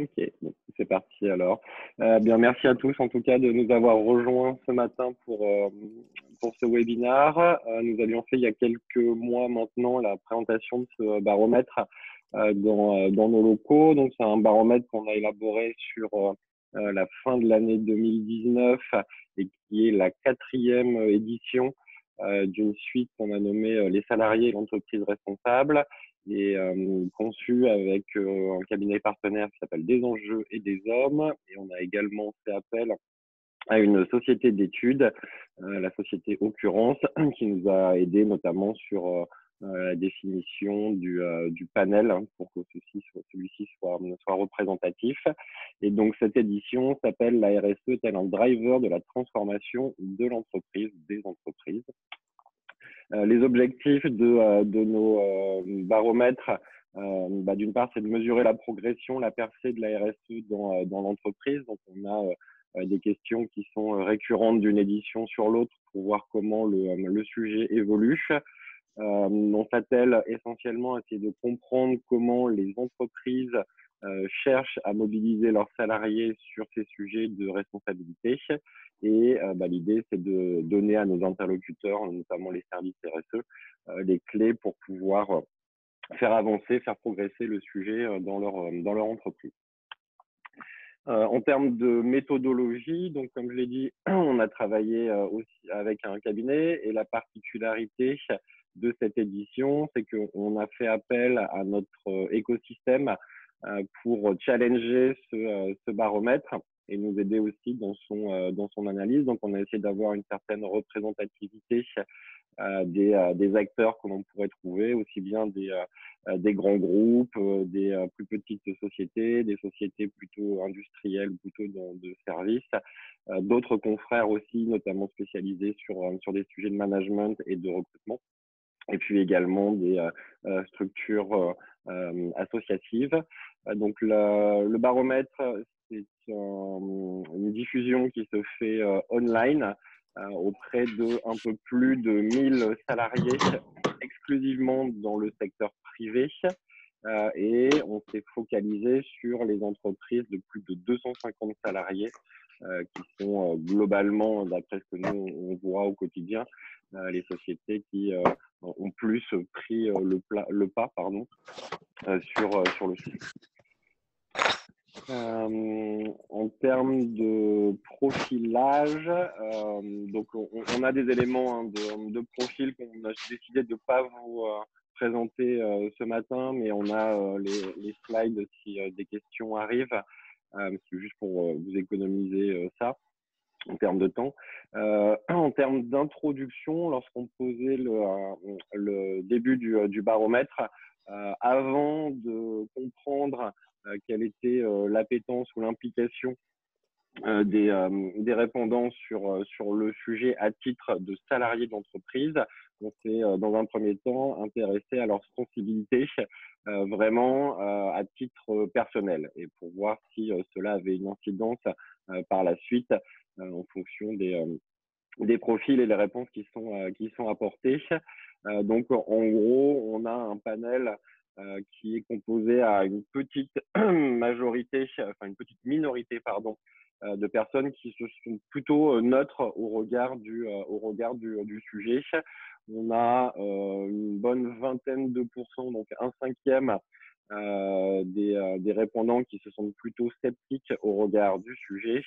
Ok, bon, c'est parti alors. Bien, merci à tous en tout cas de nous avoir rejoints ce matin pour ce webinaire. Nous avions fait il y a quelques mois maintenant la présentation de ce baromètre dans nos locaux. Donc, c'est un baromètre qu'on a élaboré sur la fin de l'année 2019 et qui est la 4e édition d'une suite qu'on a nommée les salariés et l'entreprise responsable, et conçu avec un cabinet partenaire qui s'appelle Des Enjeux et des Hommes. Et on a également fait appel à une société d'études, la société Occurrence, qui nous a aidé notamment sur la définition du panel pour que celui-ci soit représentatif. Et donc cette édition s'appelle la RSE tel un driver de la transformation de l'entreprise, des entreprises. Les objectifs de nos baromètres, d'une part, c'est de mesurer la progression, la percée de la RSE dans l'entreprise. Donc, on a des questions qui sont récurrentes d'une édition sur l'autre pour voir comment le sujet évolue. On s'attelle essentiellement à essayer de comprendre comment les entreprises cherchent à mobiliser leurs salariés sur ces sujets de responsabilité. Et l'idée, c'est de donner à nos interlocuteurs, notamment les services RSE, les clés pour pouvoir faire avancer, faire progresser le sujet dans leur entreprise. En termes de méthodologie, donc comme je l'ai dit, on a travaillé aussi avec un cabinet, et la particularité de cette édition, c'est qu'on a fait appel à notre écosystème pour challenger ce baromètre et nous aider aussi dans son analyse. Donc, on a essayé d'avoir une certaine représentativité des acteurs que l'on pourrait trouver, aussi bien des grands groupes, des plus petites sociétés, des sociétés plutôt industrielles, plutôt de services, d'autres confrères aussi, notamment spécialisés sur des sujets de management et de recrutement, et puis également des structures associatives. Donc le baromètre, c'est une diffusion qui se fait online auprès de un peu plus de 1000 salariés exclusivement dans le secteur privé, et on s'est focalisé sur les entreprises de plus de 250 salariés qui sont globalement, d'après ce que nous on voit au quotidien, les sociétés qui ont plus pris le pas sur le sujet. En termes de profilage, donc on a des éléments de profil qu'on a décidé de ne pas vous présenter ce matin, mais on a les slides si des questions arrivent, c'est juste pour vous économiser ça en termes de temps. En termes d'introduction, lorsqu'on posait le début du baromètre, avant de comprendre quelle était l'appétence ou l'implication des répondants sur le sujet à titre de salariés d'entreprise, on s'est dans un premier temps intéressé à leur sensibilité vraiment à titre personnel, et pour voir si cela avait une incidence par la suite en fonction des profils et des réponses qui sont apportées. Donc en gros, on a un panel qui est composé à une petite minorité de personnes qui se sont plutôt neutres au regard du sujet. On a une bonne vingtaine de pourcents, donc un cinquième des répondants qui se sont plutôt sceptiques au regard du sujet,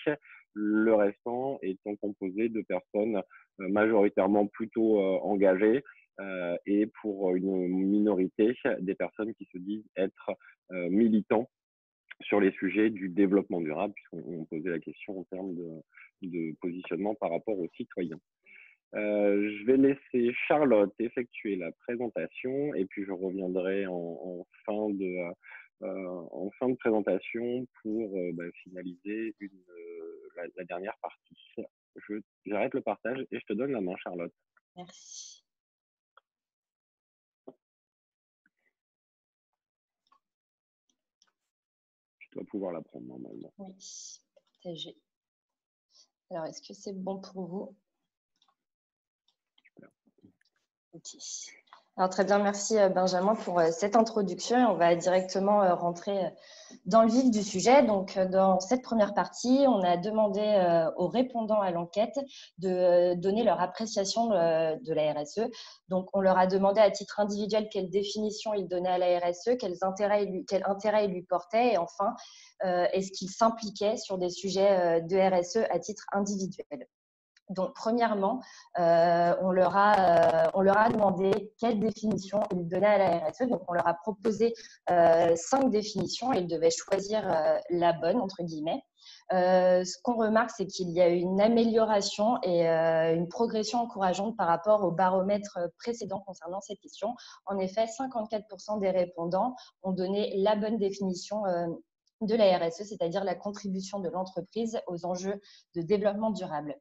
le restant étant composé de personnes majoritairement plutôt engagées, et pour une minorité des personnes qui se disent être militants sur les sujets du développement durable, puisqu'on posait la question en termes de positionnement par rapport aux citoyens. Je vais laisser Charlotte effectuer la présentation, et puis je reviendrai en fin de présentation pour finaliser la dernière partie. J'arrête le partage et je te donne la main, Charlotte. Merci. Tu dois pouvoir la prendre normalement. Oui, partagé. Alors, est-ce que c'est bon pour vous? Super. Ok. Alors très bien, merci Benjamin pour cette introduction. On va directement rentrer dans le vif du sujet. Donc dans cette première partie, on a demandé aux répondants à l'enquête de donner leur appréciation de la RSE. Donc on leur a demandé à titre individuel quelle définition ils donnaient à la RSE, quel intérêt ils lui portaient et enfin, est-ce qu'ils s'impliquaient sur des sujets de RSE à titre individuel. Donc, premièrement, on leur a demandé quelle définition ils donnaient à la RSE. Donc, on leur a proposé 5 définitions et ils devaient choisir la bonne, entre guillemets. Ce qu'on remarque, c'est qu'il y a une amélioration et une progression encourageante par rapport au baromètre précédent concernant cette question. En effet, 54% des répondants ont donné la bonne définition de la RSE, c'est-à-dire la contribution de l'entreprise aux enjeux de développement durable.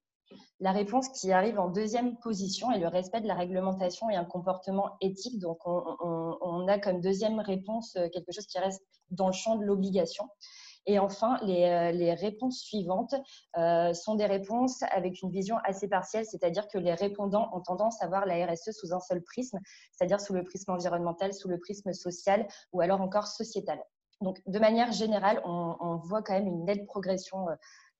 La réponse qui arrive en deuxième position est le respect de la réglementation et un comportement éthique. Donc, on a comme deuxième réponse quelque chose qui reste dans le champ de l'obligation. Et enfin, les réponses suivantes sont des réponses avec une vision assez partielle, c'est-à-dire que les répondants ont tendance à voir la RSE sous un seul prisme, c'est-à-dire sous le prisme environnemental, sous le prisme social ou alors encore sociétal. Donc, de manière générale, on voit quand même une nette progression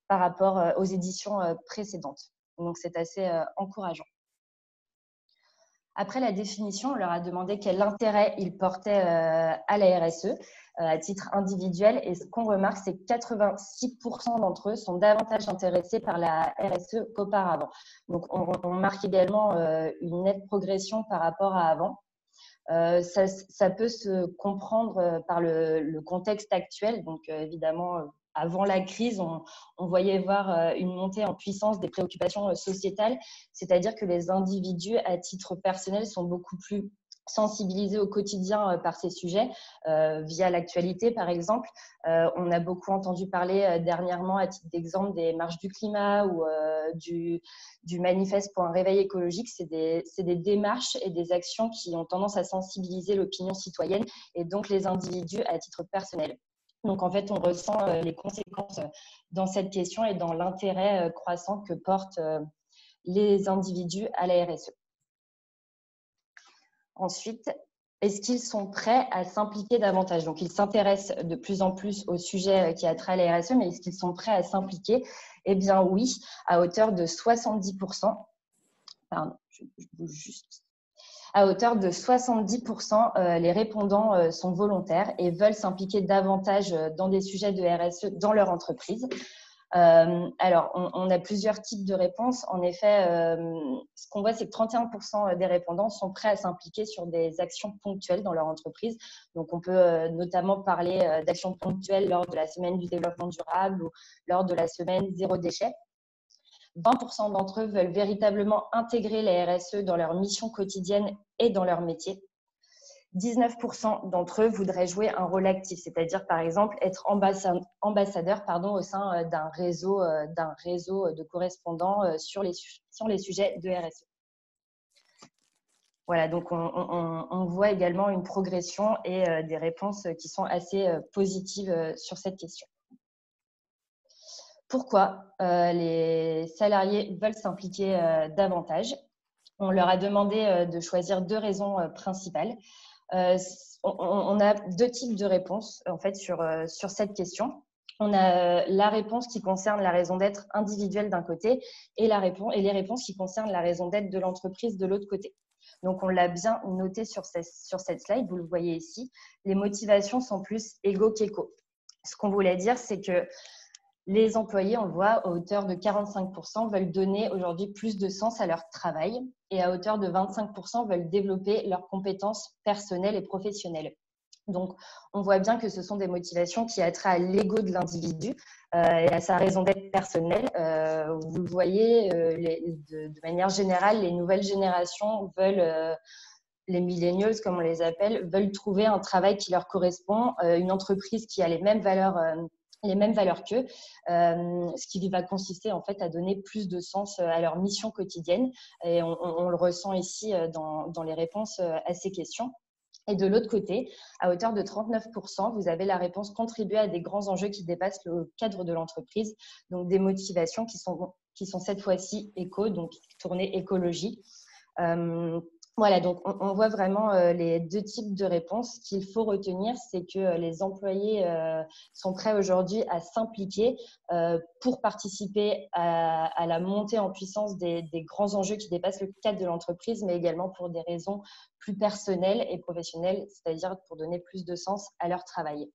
par rapport aux éditions précédentes. Donc, c'est assez encourageant. Après la définition, on leur a demandé quel intérêt ils portaient à la RSE à titre individuel. Et ce qu'on remarque, c'est que 86% d'entre eux sont davantage intéressés par la RSE qu'auparavant. Donc, on marque également une nette progression par rapport à avant. Ça peut se comprendre par le contexte actuel. Donc, évidemment, avant la crise, on voyait voir une montée en puissance des préoccupations sociétales, c'est-à-dire que les individus, à titre personnel, sont beaucoup plus sensibilisés au quotidien par ces sujets, via l'actualité par exemple. On a beaucoup entendu parler dernièrement, à titre d'exemple, des marches du climat ou du manifeste pour un réveil écologique. C'est des démarches et des actions qui ont tendance à sensibiliser l'opinion citoyenne et donc les individus à titre personnel. Donc, en fait, on ressent les conséquences dans cette question et dans l'intérêt croissant que portent les individus à la RSE. Ensuite, est-ce qu'ils sont prêts à s'impliquer davantage? Donc, ils s'intéressent de plus en plus au sujet qui a trait à la RSE, mais est-ce qu'ils sont prêts à s'impliquer? Eh bien, oui, à hauteur de 70%. Pardon, je bouge juste. À hauteur de 70%, les répondants sont volontaires et veulent s'impliquer davantage dans des sujets de RSE dans leur entreprise. Alors, on a plusieurs types de réponses. En effet, ce qu'on voit, c'est que 31% des répondants sont prêts à s'impliquer sur des actions ponctuelles dans leur entreprise. Donc, on peut notamment parler d'actions ponctuelles lors de la semaine du développement durable ou lors de la semaine zéro déchet. 20% d'entre eux veulent véritablement intégrer la RSE dans leur mission quotidienne et dans leur métier. 19% d'entre eux voudraient jouer un rôle actif, c'est-à-dire par exemple être ambassadeur au sein d'un réseau de correspondants sur les sujets de RSE. Voilà, donc on voit également une progression et des réponses qui sont assez positives sur cette question. Pourquoi les salariés veulent s'impliquer davantage? On leur a demandé de choisir 2 raisons principales. On a 2 types de réponses en fait sur cette question. On a la réponse qui concerne la raison d'être individuelle d'un côté et les réponses qui concernent la raison d'être de l'entreprise de l'autre côté. Donc, on l'a bien noté sur cette slide, vous le voyez ici. Les motivations sont plus égaux qu'égaux. Ce qu'on voulait dire, c'est que les employés, on le voit, à hauteur de 45%, veulent donner aujourd'hui plus de sens à leur travail et à hauteur de 25% veulent développer leurs compétences personnelles et professionnelles. Donc, on voit bien que ce sont des motivations qui attirent à l'ego de l'individu et à sa raison d'être personnelle. Vous le voyez, de manière générale, les nouvelles générations veulent… les millennials, comme on les appelle, veulent trouver un travail qui leur correspond, une entreprise qui a les mêmes valeurs qu'eux, ce qui va consister en fait à donner plus de sens à leur mission quotidienne. Et on le ressent ici dans les réponses à ces questions. Et de l'autre côté, à hauteur de 39%, vous avez la réponse contribuer à des grands enjeux qui dépassent le cadre de l'entreprise, donc des motivations qui sont cette fois-ci éco, donc tournées écologie. Voilà, donc on voit vraiment les deux types de réponses. Ce qu'il faut retenir, c'est que les employés sont prêts aujourd'hui à s'impliquer pour participer à la montée en puissance des grands enjeux qui dépassent le cadre de l'entreprise, mais également pour des raisons plus personnelles et professionnelles, c'est-à-dire pour donner plus de sens à leur travail.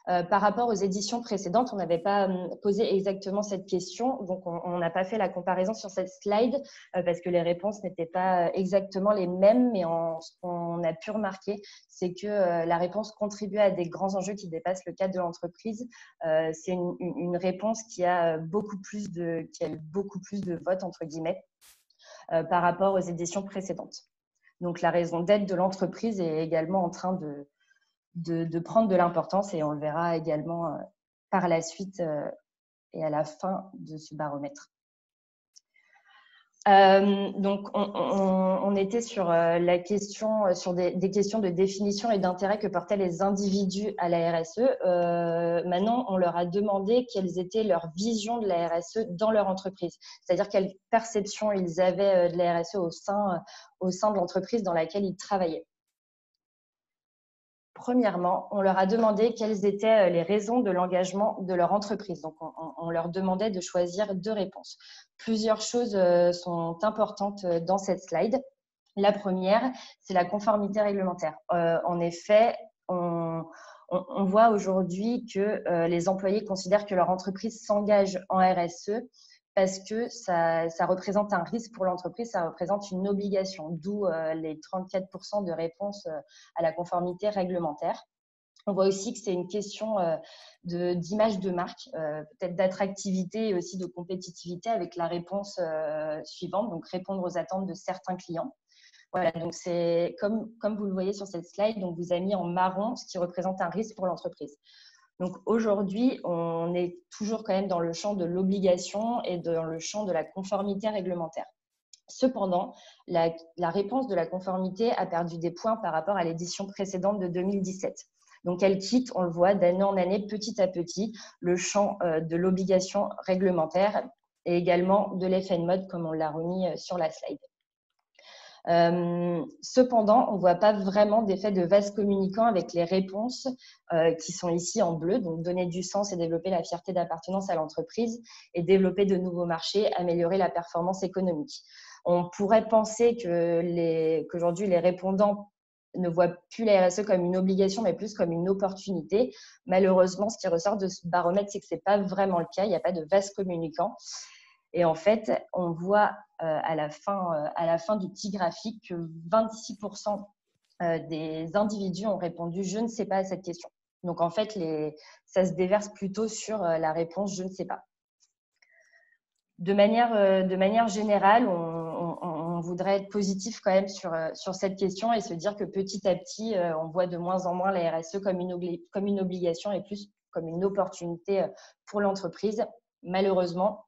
Par rapport aux éditions précédentes, on n'avait pas posé exactement cette question, donc on n'a pas fait la comparaison sur cette slide parce que les réponses n'étaient pas exactement les mêmes, mais ce qu'on a pu remarquer, c'est que la réponse contribue à des grands enjeux qui dépassent le cadre de l'entreprise. C'est une réponse qui a beaucoup plus de votes, entre guillemets, par rapport aux éditions précédentes. Donc la raison d'être de l'entreprise est également en train de prendre de l'importance et on le verra également par la suite et à la fin de ce baromètre. Donc, on était sur la question, sur des questions de définition et d'intérêt que portaient les individus à la RSE. Maintenant, on leur a demandé quelles étaient leurs visions de la RSE dans leur entreprise, c'est-à-dire quelle perception ils avaient de la RSE au sein de l'entreprise dans laquelle ils travaillaient. Premièrement, on leur a demandé quelles étaient les raisons de l'engagement de leur entreprise. Donc, on leur demandait de choisir deux réponses. Plusieurs choses sont importantes dans cette slide. La première, c'est la conformité réglementaire. En effet, on voit aujourd'hui que les employés considèrent que leur entreprise s'engage en RSE parce que ça représente un risque pour l'entreprise, ça représente une obligation, d'où les 34% de réponses à la conformité réglementaire. On voit aussi que c'est une question d'image de marque, peut-être d'attractivité et aussi de compétitivité avec la réponse suivante, donc répondre aux attentes de certains clients. Voilà, donc c'est comme vous le voyez sur cette slide, donc vous avez mis en marron ce qui représente un risque pour l'entreprise. Donc aujourd'hui, on est toujours quand même dans le champ de l'obligation et dans le champ de la conformité réglementaire. Cependant, la réponse de la conformité a perdu des points par rapport à l'édition précédente de 2017. Donc, elle quitte, on le voit, d'année en année, petit à petit, le champ de l'obligation réglementaire et également de l'effet de mode, comme on l'a remis sur la slide. Cependant, on ne voit pas vraiment d'effet de vase communicant avec les réponses qui sont ici en bleu, donc donner du sens et développer la fierté d'appartenance à l'entreprise et développer de nouveaux marchés, améliorer la performance économique. On pourrait penser qu'aujourd'hui, les répondants ne voient plus la RSE comme une obligation, mais plus comme une opportunité. Malheureusement, ce qui ressort de ce baromètre, c'est que ce n'est pas vraiment le cas. Il n'y a pas de vase communicant. Et en fait, on voit à la fin du petit graphique que 26% des individus ont répondu « je ne sais pas » à cette question. Donc, en fait, ça se déverse plutôt sur la réponse « je ne sais pas ». De manière générale, on voudrait être positif quand même sur cette question et se dire que petit à petit, on voit de moins en moins la RSE comme une obligation et plus comme une opportunité pour l'entreprise. Malheureusement,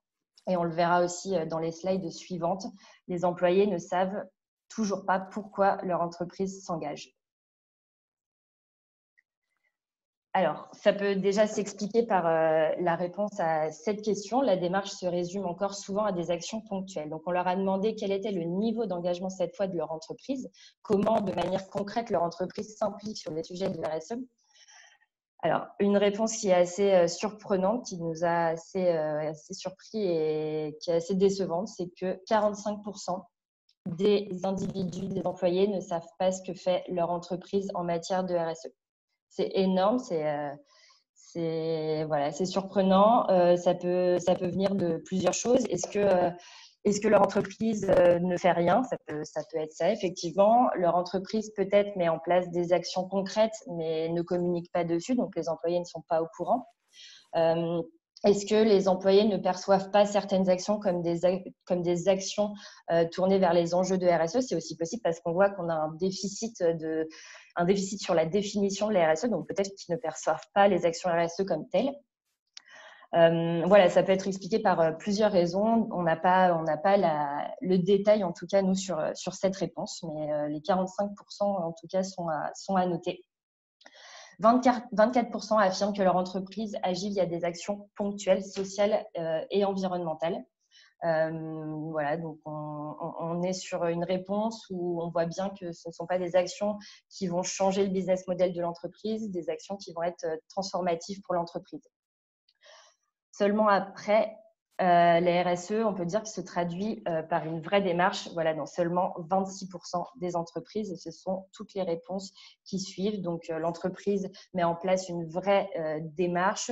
et on le verra aussi dans les slides suivantes, les employés ne savent toujours pas pourquoi leur entreprise s'engage. Alors, ça peut déjà s'expliquer par la réponse à cette question. La démarche se résume encore souvent à des actions ponctuelles. Donc, on leur a demandé quel était le niveau d'engagement cette fois de leur entreprise, comment, de manière concrète, leur entreprise s'implique sur les sujets de RSE. Alors, une réponse qui est assez surprenante, qui nous a assez surpris et qui est assez décevante, c'est que 45% des individus, des employés ne savent pas ce que fait leur entreprise en matière de RSE. C'est énorme, c'est surprenant. Ça peut venir de plusieurs choses. Est-ce que leur entreprise ne fait rien? Ça peut être ça, effectivement. Leur entreprise peut-être met en place des actions concrètes, mais ne communique pas dessus, donc les employés ne sont pas au courant. Est-ce que les employés ne perçoivent pas certaines actions comme des actions tournées vers les enjeux de RSE? C'est aussi possible parce qu'on voit qu'on a un déficit sur la définition de la RSE, donc peut-être qu'ils ne perçoivent pas les actions RSE comme telles. Voilà, ça peut être expliqué par plusieurs raisons. On n'a pas le détail, en tout cas, nous, sur cette réponse, mais les 45%, en tout cas, sont à noter. 24% affirment que leur entreprise agit via des actions ponctuelles, sociales et environnementales. Voilà, donc on est sur une réponse où on voit bien que ce ne sont pas des actions qui vont changer le business model de l'entreprise, des actions qui vont être transformatives pour l'entreprise. Seulement après, la RSE, on peut dire que se traduit par une vraie démarche, voilà, dans seulement 26% des entreprises, et ce sont toutes les réponses qui suivent. Donc, l'entreprise met en place une vraie démarche,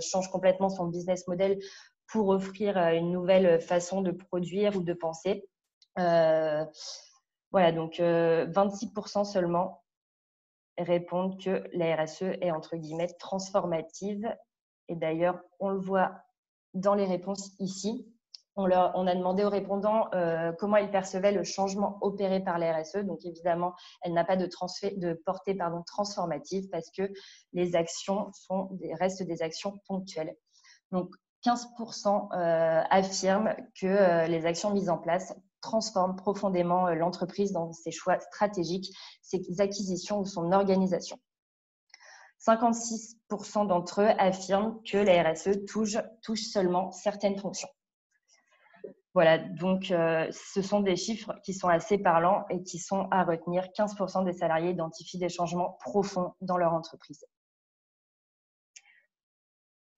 change complètement son business model pour offrir une nouvelle façon de produire ou de penser. Voilà, donc 26% seulement répondent que la RSE est entre guillemets transformative. Et d'ailleurs, on le voit dans les réponses ici. On a demandé aux répondants comment ils percevaient le changement opéré par la RSE. Donc évidemment, elle n'a pas de portée transformative parce que les actions restent des actions ponctuelles. Donc 15% affirment que les actions mises en place transforment profondément l'entreprise dans ses choix stratégiques, ses acquisitions ou son organisation. 56% d'entre eux affirment que la RSE touche seulement certaines fonctions. Voilà, donc ce sont des chiffres qui sont assez parlants et qui sont à retenir. 15% des salariés identifient des changements profonds dans leur entreprise.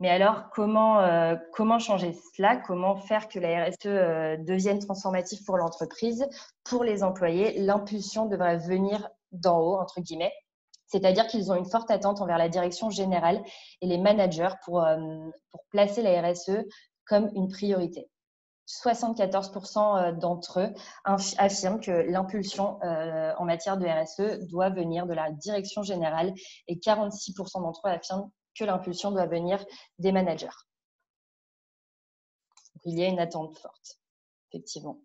Mais alors, comment changer cela? Comment faire que la RSE devienne transformative pour l'entreprise? Pour les employés, l'impulsion devrait venir d'en haut, entre guillemets. C'est-à-dire qu'ils ont une forte attente envers la direction générale et les managers pour placer la RSE comme une priorité. 74% d'entre eux affirment que l'impulsion en matière de RSE doit venir de la direction générale et 46% d'entre eux affirment que l'impulsion doit venir des managers. Donc, il y a une attente forte, effectivement.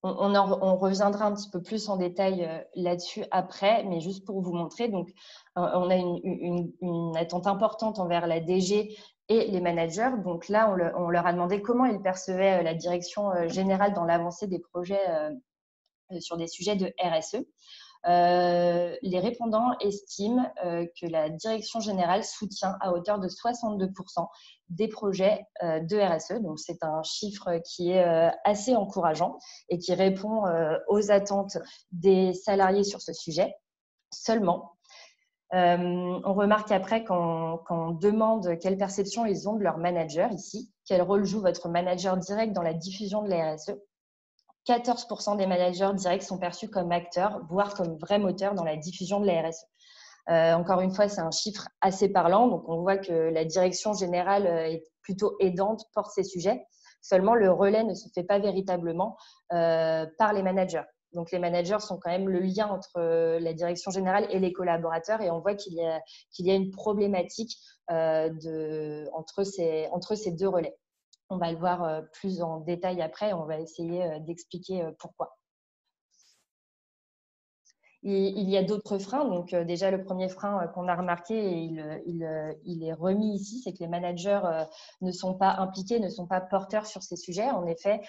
On reviendra un petit peu plus en détail là-dessus après, mais juste pour vous montrer. Donc, on a une attente importante envers la DG et les managers. Donc là, on leur a demandé comment ils percevaient la direction générale dans l'avancée des projets sur des sujets de RSE. Les répondants estiment que la direction générale soutient à hauteur de 62% des projets de RSE. Donc, c'est un chiffre qui est assez encourageant et qui répond aux attentes des salariés sur ce sujet. Seulement, on remarque après quand on demande quelle perception ils ont de leur manager ici, quel rôle joue votre manager direct dans la diffusion de la RSE. 14% des managers directs sont perçus comme acteurs, voire comme vrais moteurs dans la diffusion de la RSE. Encore une fois, c'est un chiffre assez parlant. Donc, on voit que la direction générale est plutôt aidante, porte ces sujets. Seulement, le relais ne se fait pas véritablement par les managers. Donc, les managers sont quand même le lien entre la direction générale et les collaborateurs. Et on voit qu'il y a une problématique entre ces deux relais. On va le voir plus en détail après. On va essayer d'expliquer pourquoi. Il y a d'autres freins. Donc, déjà, le premier frein qu'on a remarqué, et il est remis ici, c'est que les managers ne sont pas impliqués, ne sont pas porteurs sur ces sujets. En effet,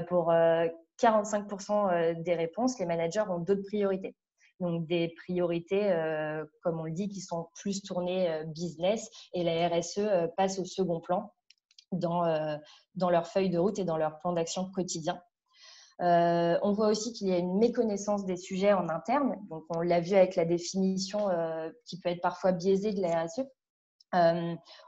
pour 45% des réponses, les managers ont d'autres priorités. Donc, des priorités, comme on le dit, qui sont plus tournées business, et la RSE passe au second plan dans leur feuille de route et dans leur plan d'action quotidien. On voit aussi qu'il y a une méconnaissance des sujets en interne. Donc, on l'a vu avec la définition qui peut être parfois biaisée de la RSE.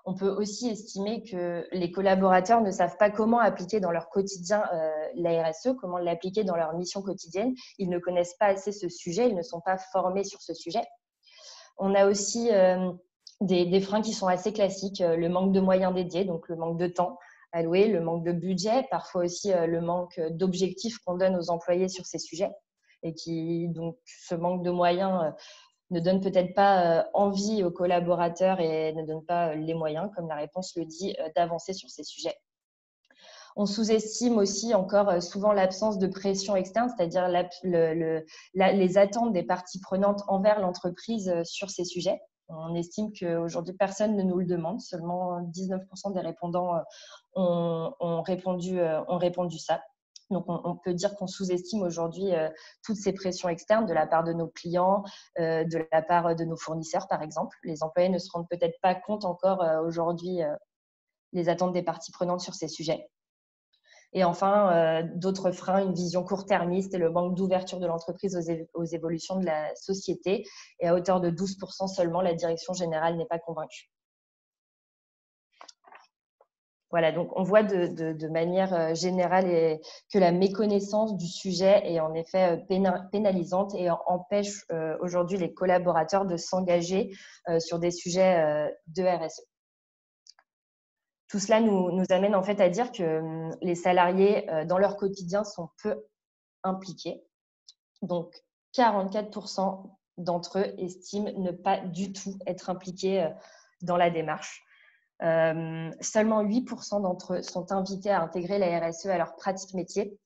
On peut aussi estimer que les collaborateurs ne savent pas comment appliquer dans leur quotidien la RSE, comment l'appliquer dans leur mission quotidienne. Ils ne connaissent pas assez ce sujet, ils ne sont pas formés sur ce sujet. On a aussi des freins qui sont assez classiques, le manque de moyens dédiés, donc le manque de temps alloué, le manque de budget, parfois aussi le manque d'objectifs qu'on donne aux employés sur ces sujets et donc ce manque de moyens ne donne peut-être pas envie aux collaborateurs et ne donne pas les moyens, comme la réponse le dit, d'avancer sur ces sujets. On sous-estime aussi encore souvent l'absence de pression externe, c'est-à-dire les attentes des parties prenantes envers l'entreprise sur ces sujets. On estime qu'aujourd'hui, personne ne nous le demande. Seulement 19% des répondants ont répondu ça. Donc, on peut dire qu'on sous-estime aujourd'hui toutes ces pressions externes de la part de nos clients, de la part de nos fournisseurs, par exemple. Les employés ne se rendent peut-être pas compte encore aujourd'hui les attentes des parties prenantes sur ces sujets. Et enfin, d'autres freins, une vision court-termiste et le manque d'ouverture de l'entreprise aux évolutions de la société. Et à hauteur de 12% seulement, la direction générale n'est pas convaincue. Voilà, donc on voit de manière générale que la méconnaissance du sujet est en effet pénalisante et empêche aujourd'hui les collaborateurs de s'engager sur des sujets de RSE. Tout cela nous amène en fait à dire que les salariés dans leur quotidien sont peu impliqués. Donc 44% d'entre eux estiment ne pas du tout être impliqués dans la démarche. Seulement 8% d'entre eux sont invités à intégrer la RSE à leur pratique métier.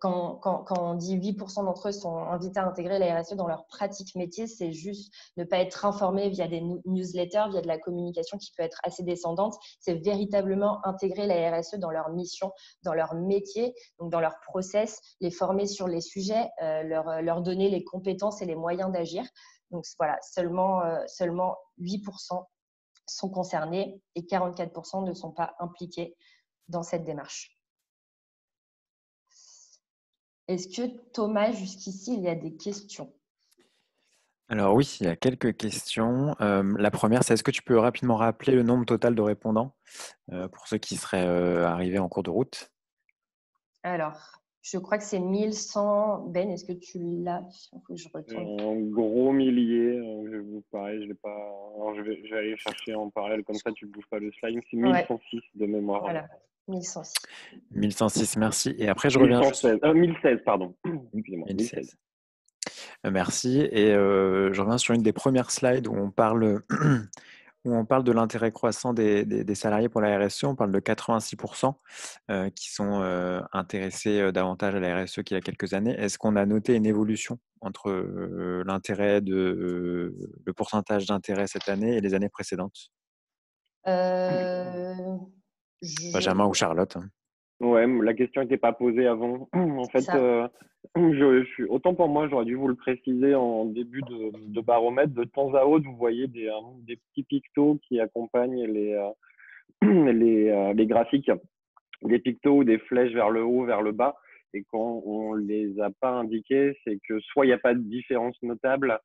Quand on dit 8% d'entre eux sont invités à intégrer la RSE dans leur pratique métier, c'est juste ne pas être informé via des newsletters, via de la communication qui peut être assez descendante. C'est véritablement intégrer la RSE dans leur mission, dans leur métier, donc dans leur process, les former sur les sujets, leur donner les compétences et les moyens d'agir. Donc voilà, seulement 8% sont concernés et 44% ne sont pas impliqués dans cette démarche. Est-ce que Thomas, jusqu'ici, il y a des questions? Alors oui, il y a quelques questions. La première, c'est est-ce que tu peux rapidement rappeler le nombre total de répondants pour ceux qui seraient arrivés en cours de route? Alors, je crois que c'est 1100. Ben, est-ce que tu l'as? Il faut que je retourne. Un gros millier, pareil, je l'ai pas. Alors je vais aller chercher en parallèle, comme ça tu ne bouges pas le slide. C'est 1106 de mémoire. Voilà, 1106. 1106, merci. Et après, je reviens. 1016, pardon. Excusez-moi, 1016. Merci. Et je reviens sur une des premières slides où on parle, où on parle de l'intérêt croissant des salariés pour la RSE. On parle de 86% qui sont intéressés davantage à la RSE qu'il y a quelques années. Est-ce qu'on a noté une évolution entre l'intérêt le pourcentage d'intérêt cette année et les années précédentes? Benjamin ou Charlotte? Ouais, la question n'était pas posée avant. En fait, autant pour moi, j'aurais dû vous le préciser en début de baromètre. De temps à autre, vous voyez des petits pictos qui accompagnent les graphiques, des pictos ou des flèches vers le haut, vers le bas. Et quand on les a pas indiqués, c'est que soit il n'y a pas de différence notable,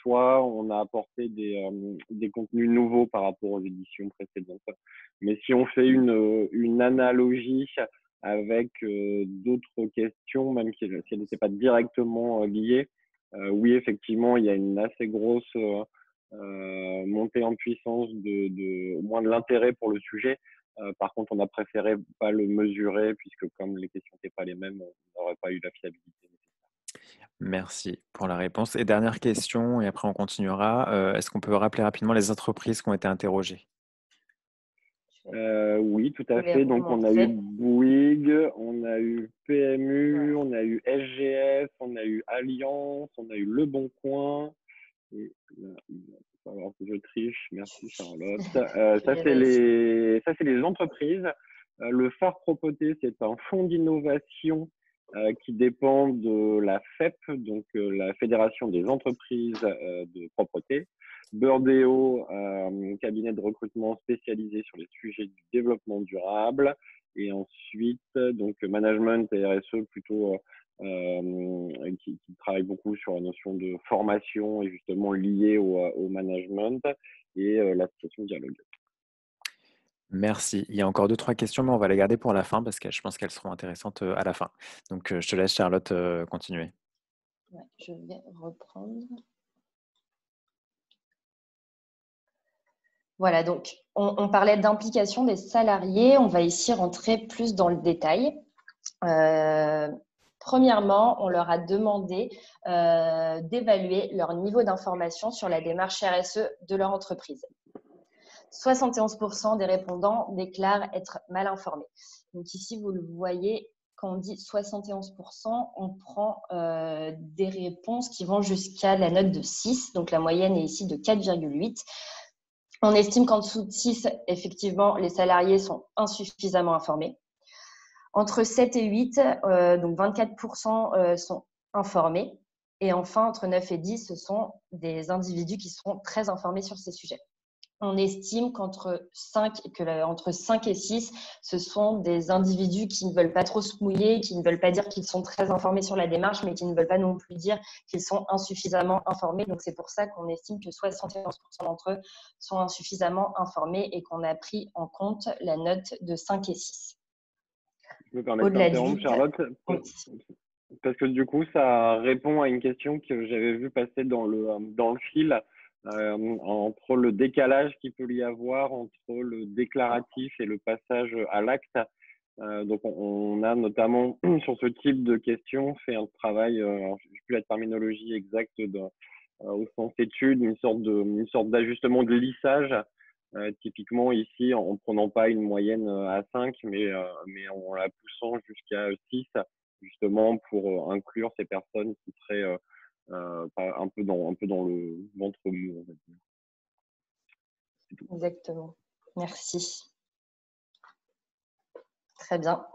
soit on a apporté des contenus nouveaux par rapport aux éditions précédentes. Mais si on fait une analogie avec d'autres questions, même si elles n'étaient pas directement liées, oui, effectivement, il y a une assez grosse montée en puissance au moins de l'intérêt pour le sujet. Par contre, on a préféré pas le mesurer puisque comme les questions n'étaient pas les mêmes, on n'aurait pas eu la fiabilité nécessaire. Merci pour la réponse. Et dernière question, et après on continuera. Est-ce qu'on peut rappeler rapidement les entreprises qui ont été interrogées? Oui, tout à fait. Donc, on a eu Bouygues, on a eu PMU, on a eu SGF, on a eu Alliance, on a eu Le Bon Coin. Et là, il va falloir que je triche. Merci Charlotte. Ça, c'est les entreprises. Le phare Propreté, c'est un fonds d'innovation qui dépend de la FEP, donc la Fédération des entreprises de propreté. Burdeo, cabinet de recrutement spécialisé sur les sujets du développement durable. Et ensuite, donc management et RSE plutôt qui travaille beaucoup sur la notion de formation et justement liée au management et l'association Dialogue. Merci. Il y a encore 2-3 questions, mais on va les garder pour la fin parce que je pense qu'elles seront intéressantes à la fin. Donc, je te laisse, Charlotte, continuer. Ouais, je vais reprendre. Voilà, donc on parlait d'implication des salariés. On va ici rentrer plus dans le détail. Premièrement, on leur a demandé d'évaluer leur niveau d'information sur la démarche RSE de leur entreprise. 71% des répondants déclarent être mal informés. Donc ici, vous le voyez, quand on dit 71%, on prend des réponses qui vont jusqu'à la note de 6. Donc la moyenne est ici de 4,8. On estime qu'en dessous de 6, effectivement, les salariés sont insuffisamment informés. Entre 7 et 8, donc 24% sont informés. Et enfin, entre 9 et 10, ce sont des individus qui seront très informés sur ces sujets. on estime entre 5 et 6, ce sont des individus qui ne veulent pas trop se mouiller, qui ne veulent pas dire qu'ils sont très informés sur la démarche, mais qui ne veulent pas non plus dire qu'ils sont insuffisamment informés. Donc, c'est pour ça qu'on estime que 71% d'entre eux sont insuffisamment informés et qu'on a pris en compte la note de 5 et 6. Je me permets de t'interrompre, Charlotte, parce que du coup, ça répond à une question que j'avais vue passer dans le fil, entre le décalage qu'il peut y avoir entre le déclaratif et le passage à l'acte. Donc, on a notamment sur ce type de questions fait un travail, je ne sais plus la terminologie exacte au sens étude, une sorte d'ajustement de lissage. Typiquement ici, en prenant pas une moyenne à 5, mais en la poussant jusqu'à 6, justement pour inclure ces personnes qui seraient un peu dans le ventre mou, on va dire. Exactement. Merci. Très bien.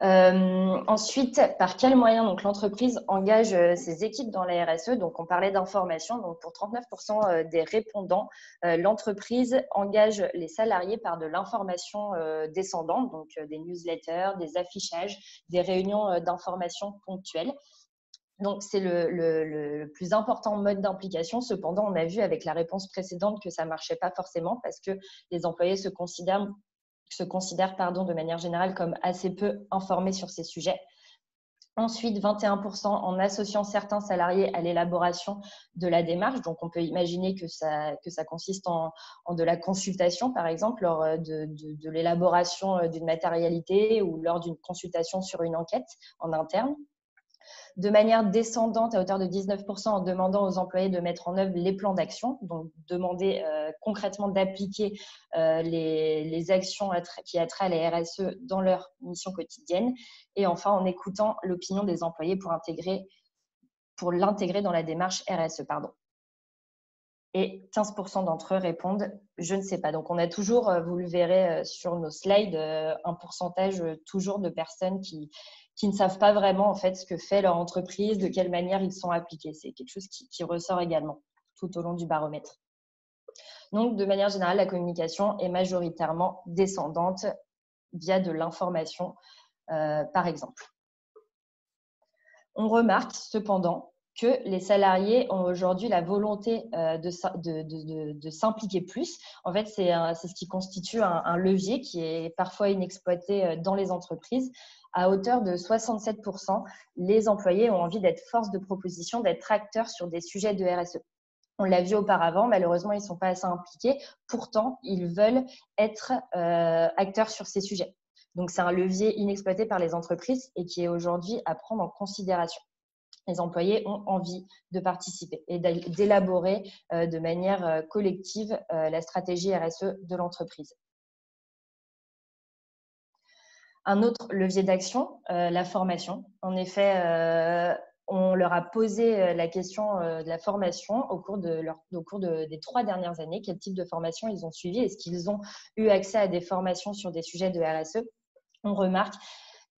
Ensuite, par quels moyens donc l'entreprise engage ses équipes dans la RSE? Donc, on parlait d'information. Donc, pour 39% des répondants, l'entreprise engage les salariés par de l'information descendante, donc des newsletters, des affichages, des réunions d'information ponctuelles. Donc, c'est le plus important mode d'implication. Cependant, on a vu avec la réponse précédente que ça ne marchait pas forcément parce que les employés se considèrent de manière générale comme assez peu informés sur ces sujets. Ensuite, 21% en associant certains salariés à l'élaboration de la démarche. Donc, on peut imaginer que ça consiste en de la consultation, par exemple, lors de l'élaboration d'une matérialité ou lors d'une consultation sur une enquête en interne. De manière descendante à hauteur de 19% en demandant aux employés de mettre en œuvre les plans d'action, donc demander concrètement d'appliquer les actions qui a trait à la RSE dans leur mission quotidienne. Et enfin, en écoutant l'opinion des employés pour l'intégrer dans la démarche RSE. Et 15% d'entre eux répondent « je ne sais pas ». Donc, on a toujours, vous le verrez sur nos slides, un pourcentage toujours de personnes qui ne savent pas vraiment en fait ce que fait leur entreprise, de quelle manière ils sont appliqués. C'est quelque chose qui ressort également tout au long du baromètre. Donc, de manière générale, la communication est majoritairement descendante via de l'information, par exemple. On remarque cependant que les salariés ont aujourd'hui la volonté de s'impliquer plus. En fait, c'est ce qui constitue un levier qui est parfois inexploité dans les entreprises. À hauteur de 67%, les employés ont envie d'être force de proposition, d'être acteurs sur des sujets de RSE. On l'a vu auparavant, malheureusement, ils ne sont pas assez impliqués. Pourtant, ils veulent être acteurs sur ces sujets. Donc, c'est un levier inexploité par les entreprises et qui est aujourd'hui à prendre en considération. Les employés ont envie de participer et d'élaborer de manière collective la stratégie RSE de l'entreprise. Un autre levier d'action, la formation. En effet, on leur a posé la question de la formation au cours des 3 dernières années. Quel type de formation ils ont suivi? Est-ce qu'ils ont eu accès à des formations sur des sujets de RSE? On remarque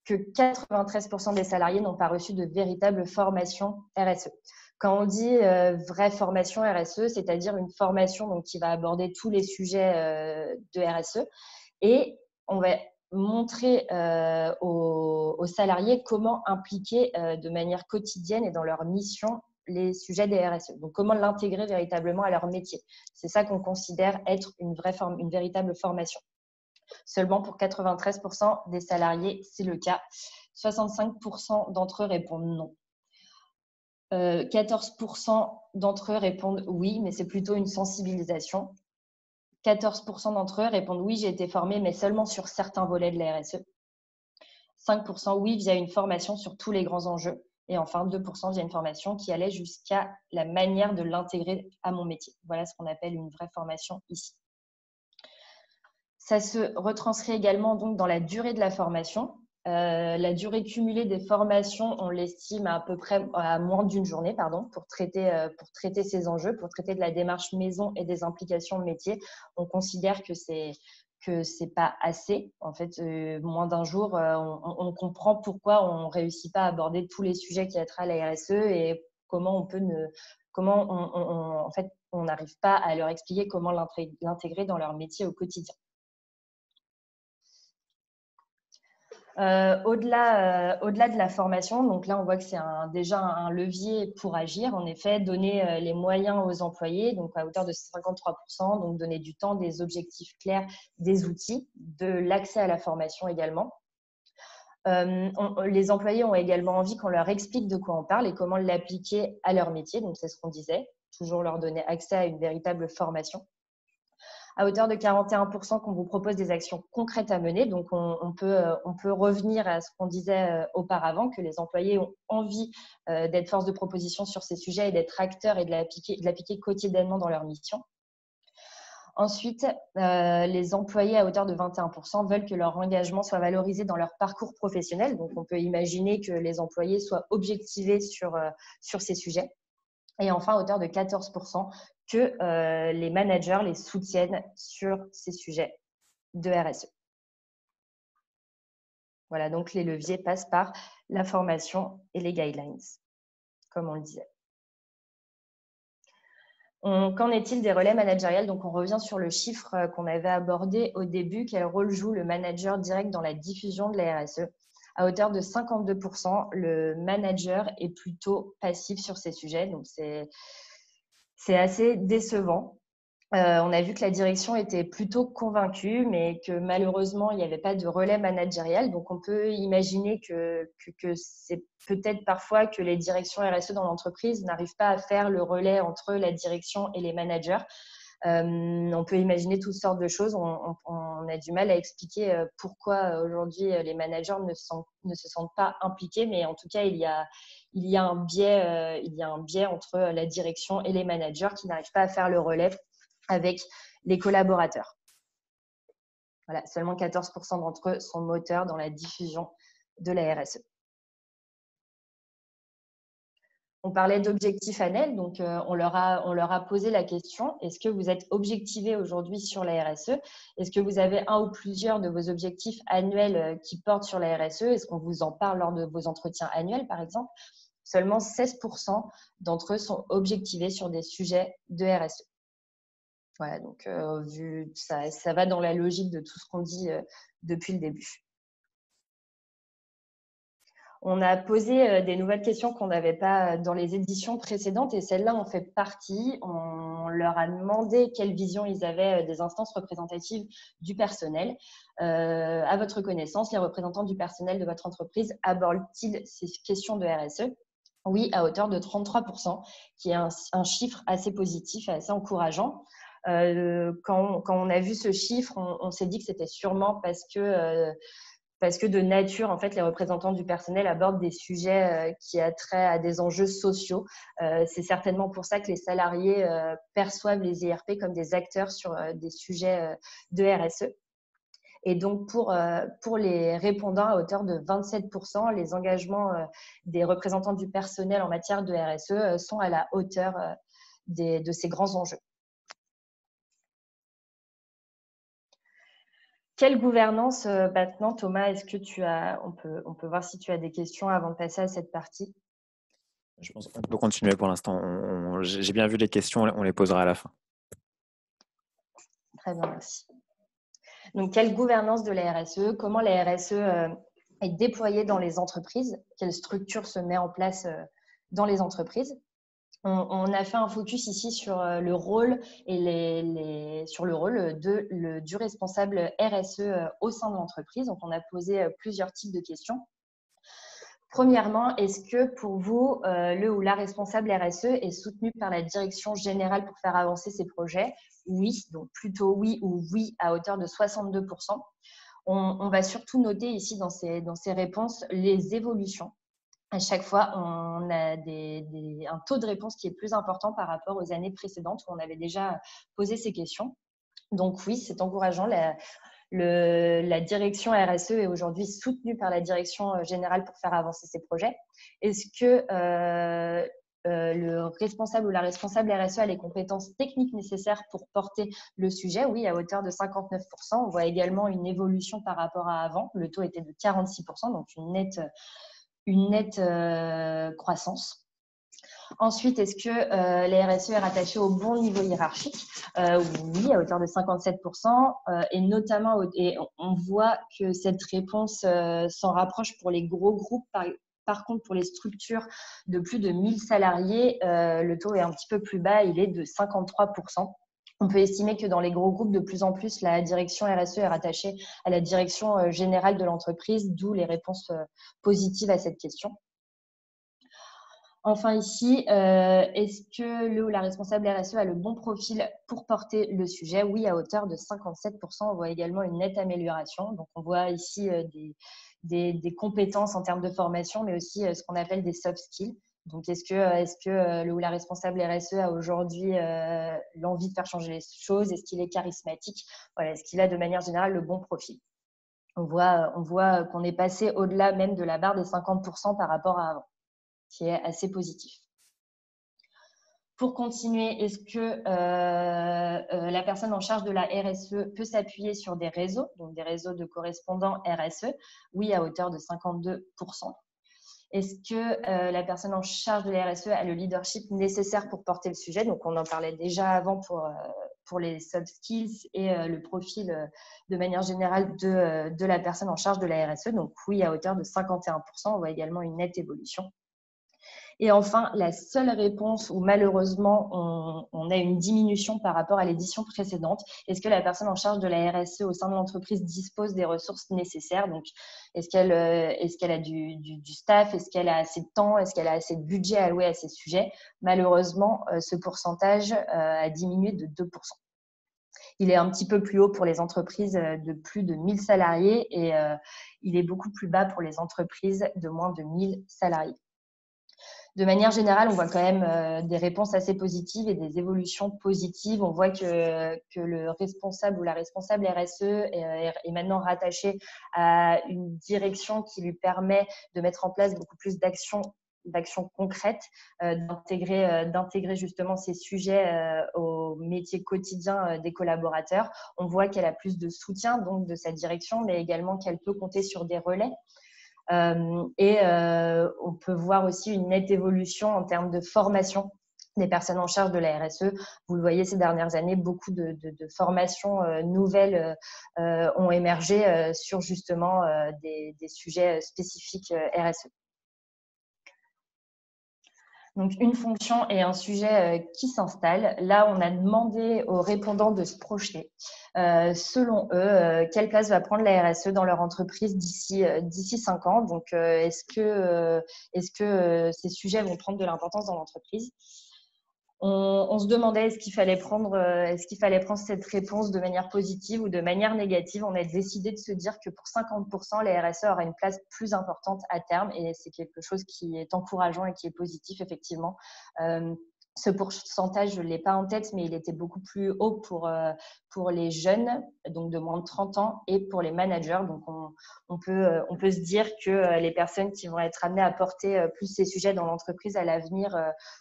que 93% des salariés n'ont pas reçu de véritable formation RSE. Quand on dit vraie formation RSE, c'est-à-dire une formation donc, qui va aborder tous les sujets de RSE, et on va montrer aux salariés comment impliquer de manière quotidienne et dans leur mission les sujets des RSE. Donc, comment l'intégrer véritablement à leur métier. C'est ça qu'on considère être une véritable formation. Seulement pour 93% des salariés, c'est le cas. 65% d'entre eux répondent non. 14% d'entre eux répondent oui, mais c'est plutôt une sensibilisation. 14% d'entre eux répondent oui, j'ai été formé, mais seulement sur certains volets de la RSE. 5% oui, via une formation sur tous les grands enjeux. Et enfin, 2% via une formation qui allait jusqu'à la manière de l'intégrer à mon métier. Voilà ce qu'on appelle une vraie formation ici. Ça se retranscrit également donc dans la durée de la formation. La durée cumulée des formations, on l'estime à peu près à moins d'une journée pour traiter ces enjeux, pour traiter de la démarche maison et des implications métier. On considère que c'est pas assez. En fait, moins d'un jour, on comprend pourquoi on ne réussit pas à aborder tous les sujets qui a trait à la RSE et comment on peut comment en fait, on n'arrive pas à leur expliquer comment l'intégrer dans leur métier au quotidien. Au-delà de la formation, donc là, on voit que c'est déjà un levier pour agir. En effet, donner les moyens aux employés, donc à hauteur de 53%, donc donner du temps, des objectifs clairs, des outils, de l'accès à la formation également. Les employés ont également envie qu'on leur explique de quoi on parle et comment l'appliquer à leur métier. Donc, c'est ce qu'on disait, toujours leur donner accès à une véritable formation. À hauteur de 41%, qu'on vous propose des actions concrètes à mener. Donc, on peut revenir à ce qu'on disait auparavant, que les employés ont envie d'être force de proposition sur ces sujets et d'être acteurs et de l'appliquer quotidiennement dans leur mission. Ensuite, les employés à hauteur de 21% veulent que leur engagement soit valorisé dans leur parcours professionnel. Donc, on peut imaginer que les employés soient objectivés sur ces sujets. Et enfin, à hauteur de 14%, que les managers les soutiennent sur ces sujets de RSE. Voilà, donc les leviers passent par la formation et les guidelines, comme on le disait. Qu'en est-il des relais managériels? Donc, on revient sur le chiffre qu'on avait abordé au début. Quel rôle joue le manager direct dans la diffusion de la RSE? À hauteur de 52%, le manager est plutôt passif sur ces sujets. Donc, c'est assez décevant. On a vu que la direction était plutôt convaincue, mais que malheureusement, il n'y avait pas de relais managériel. Donc, on peut imaginer que c'est peut-être parfois que les directions RSE dans l'entreprise n'arrivent pas à faire le relais entre la direction et les managers. On peut imaginer toutes sortes de choses. On a du mal à expliquer pourquoi aujourd'hui les managers ne se sentent pas impliqués, mais en tout cas, il y a un biais entre la direction et les managers qui n'arrivent pas à faire le relais avec les collaborateurs. Voilà, seulement 14% d'entre eux sont moteurs dans la diffusion de la RSE. On parlait d'objectifs annuels, donc on leur a posé la question, est-ce que vous êtes objectivé aujourd'hui sur la RSE? Est-ce que vous avez un ou plusieurs de vos objectifs annuels qui portent sur la RSE? Est-ce qu'on vous en parle lors de vos entretiens annuels, par exemple? Seulement 16% d'entre eux sont objectivés sur des sujets de RSE. Voilà, donc ça va dans la logique de tout ce qu'on dit depuis le début. On a posé des nouvelles questions qu'on n'avait pas dans les éditions précédentes et celles-là en fait partie. On leur a demandé quelle vision ils avaient des instances représentatives du personnel. À votre connaissance, les représentants du personnel de votre entreprise abordent-ils ces questions de RSE? Oui, à hauteur de 33%, qui est un chiffre assez positif, assez encourageant. Quand on a vu ce chiffre, on s'est dit que c'était sûrement parce que de nature, en fait, les représentants du personnel abordent des sujets qui a trait à des enjeux sociaux. C'est certainement pour ça que les salariés perçoivent les IRP comme des acteurs sur des sujets de RSE. Et donc, pour les répondants à hauteur de 27%, les engagements des représentants du personnel en matière de RSE sont à la hauteur de ces grands enjeux. Quelle gouvernance maintenant, Thomas? Est-ce que on peut voir si tu as des questions avant de passer à cette partie? Je pense qu'on peut continuer pour l'instant. J'ai bien vu les questions, on les posera à la fin. Très bien, merci. Donc, quelle gouvernance de la RSE? Comment la RSE est déployée dans les entreprises? Quelle structure se met en place dans les entreprises? On a fait un focus ici sur le rôle et sur le rôle du responsable RSE au sein de l'entreprise. Donc, on a posé plusieurs types de questions. Premièrement, est-ce que pour vous, le ou la responsable RSE est soutenu par la direction générale pour faire avancer ses projets? Oui, donc plutôt oui ou oui à hauteur de 62%. On va surtout noter ici dans ces réponses les évolutions. À chaque fois, on a un taux de réponse qui est plus important par rapport aux années précédentes où on avait déjà posé ces questions. Donc oui, c'est encourageant. La direction RSE est aujourd'hui soutenue par la direction générale pour faire avancer ses projets. Est-ce que le responsable ou la responsable RSE a les compétences techniques nécessaires pour porter le sujet? Oui, à hauteur de 59%. On voit également une évolution par rapport à avant. Le taux était de 46%, donc une nette croissance. Ensuite, est-ce que la RSE est rattachée au bon niveau hiérarchique? Oui, à hauteur de 57%. Et notamment, et on voit que cette réponse s'en rapproche pour les gros groupes. Par contre, pour les structures de plus de 1000 salariés, le taux est un petit peu plus bas, il est de 53%. On peut estimer que dans les gros groupes, de plus en plus, la direction RSE est rattachée à la direction générale de l'entreprise, d'où les réponses positives à cette question. Enfin ici, est-ce que le ou la responsable RSE a le bon profil pour porter le sujet? Oui, à hauteur de 57%. On voit également une nette amélioration. Donc, on voit ici des compétences en termes de formation, mais aussi ce qu'on appelle des soft skills. Donc, est-ce que le ou la responsable RSE a aujourd'hui l'envie de faire changer les choses? Est-ce qu'il est charismatique? Voilà, est-ce qu'il a de manière générale le bon profil? On voit qu'on est passé au-delà même de la barre des 50% par rapport à avant, qui est assez positif. Pour continuer, est-ce que la personne en charge de la RSE peut s'appuyer sur des réseaux, donc des réseaux de correspondants RSE? Oui, à hauteur de 52%. Est-ce que la personne en charge de la RSE a le leadership nécessaire pour porter le sujet? Donc, on en parlait déjà avant pour les soft skills et le profil de manière générale de la personne en charge de la RSE. Donc, oui, à hauteur de 51%. On voit également une nette évolution. Et enfin, la seule réponse où malheureusement on a une diminution par rapport à l'édition précédente, est-ce que la personne en charge de la RSE au sein de l'entreprise dispose des ressources nécessaires? Donc, est-ce qu'elle a du staff? Est-ce qu'elle a assez de temps? Est-ce qu'elle a assez de budget alloué à ces sujets? Malheureusement, ce pourcentage a diminué de 2%. Il est un petit peu plus haut pour les entreprises de plus de 1000 salariés et il est beaucoup plus bas pour les entreprises de moins de 1000 salariés. De manière générale, on voit quand même des réponses assez positives et des évolutions positives. On voit que le responsable ou la responsable RSE est maintenant rattaché à une direction qui lui permet de mettre en place beaucoup plus d'actions concrètes, d'intégrer justement ces sujets au métier quotidien des collaborateurs. On voit qu'elle a plus de soutien donc de sa direction, mais également qu'elle peut compter sur des relais. On peut voir aussi une nette évolution en termes de formation des personnes en charge de la RSE. Vous le voyez ces dernières années, beaucoup de formations nouvelles ont émergé sur justement des sujets spécifiques RSE. Donc, une fonction et un sujet qui s'installe. Là, on a demandé aux répondants de se projeter. Selon eux, quelle place va prendre la RSE dans leur entreprise d'ici 5 ans? Donc, est-ce que ces sujets vont prendre de l'importance dans l'entreprise? On se demandait est-ce qu'il fallait prendre cette réponse de manière positive ou de manière négative. On a décidé de se dire que pour 50%, les RSE aura une place plus importante à terme et c'est quelque chose qui est encourageant et qui est positif effectivement. Ce pourcentage, je ne l'ai pas en tête, mais il était beaucoup plus haut pour les jeunes, donc de moins de 30 ans, et pour les managers. Donc, on peut se dire que les personnes qui vont être amenées à porter plus ces sujets dans l'entreprise à l'avenir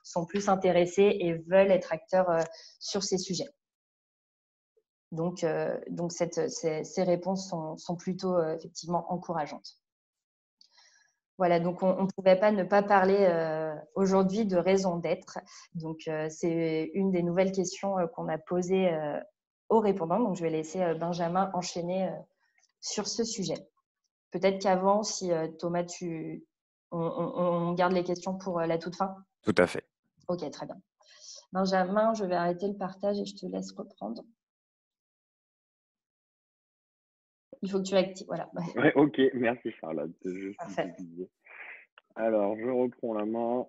sont plus intéressées et veulent être acteurs sur ces sujets. Donc ces réponses sont plutôt effectivement encourageantes. Voilà, donc on ne pouvait pas ne pas parler aujourd'hui de raison d'être. Donc, c'est une des nouvelles questions qu'on a posées aux répondants. Donc, je vais laisser Benjamin enchaîner sur ce sujet. Peut-être qu'avant, si Thomas, on garde les questions pour la toute fin. Tout à fait. Ok, très bien. Benjamin, je vais arrêter le partage et je te laisse reprendre. Il faut que tu actives. Voilà. Ouais, ok, merci Charlotte. Parfait. Alors, je reprends la main.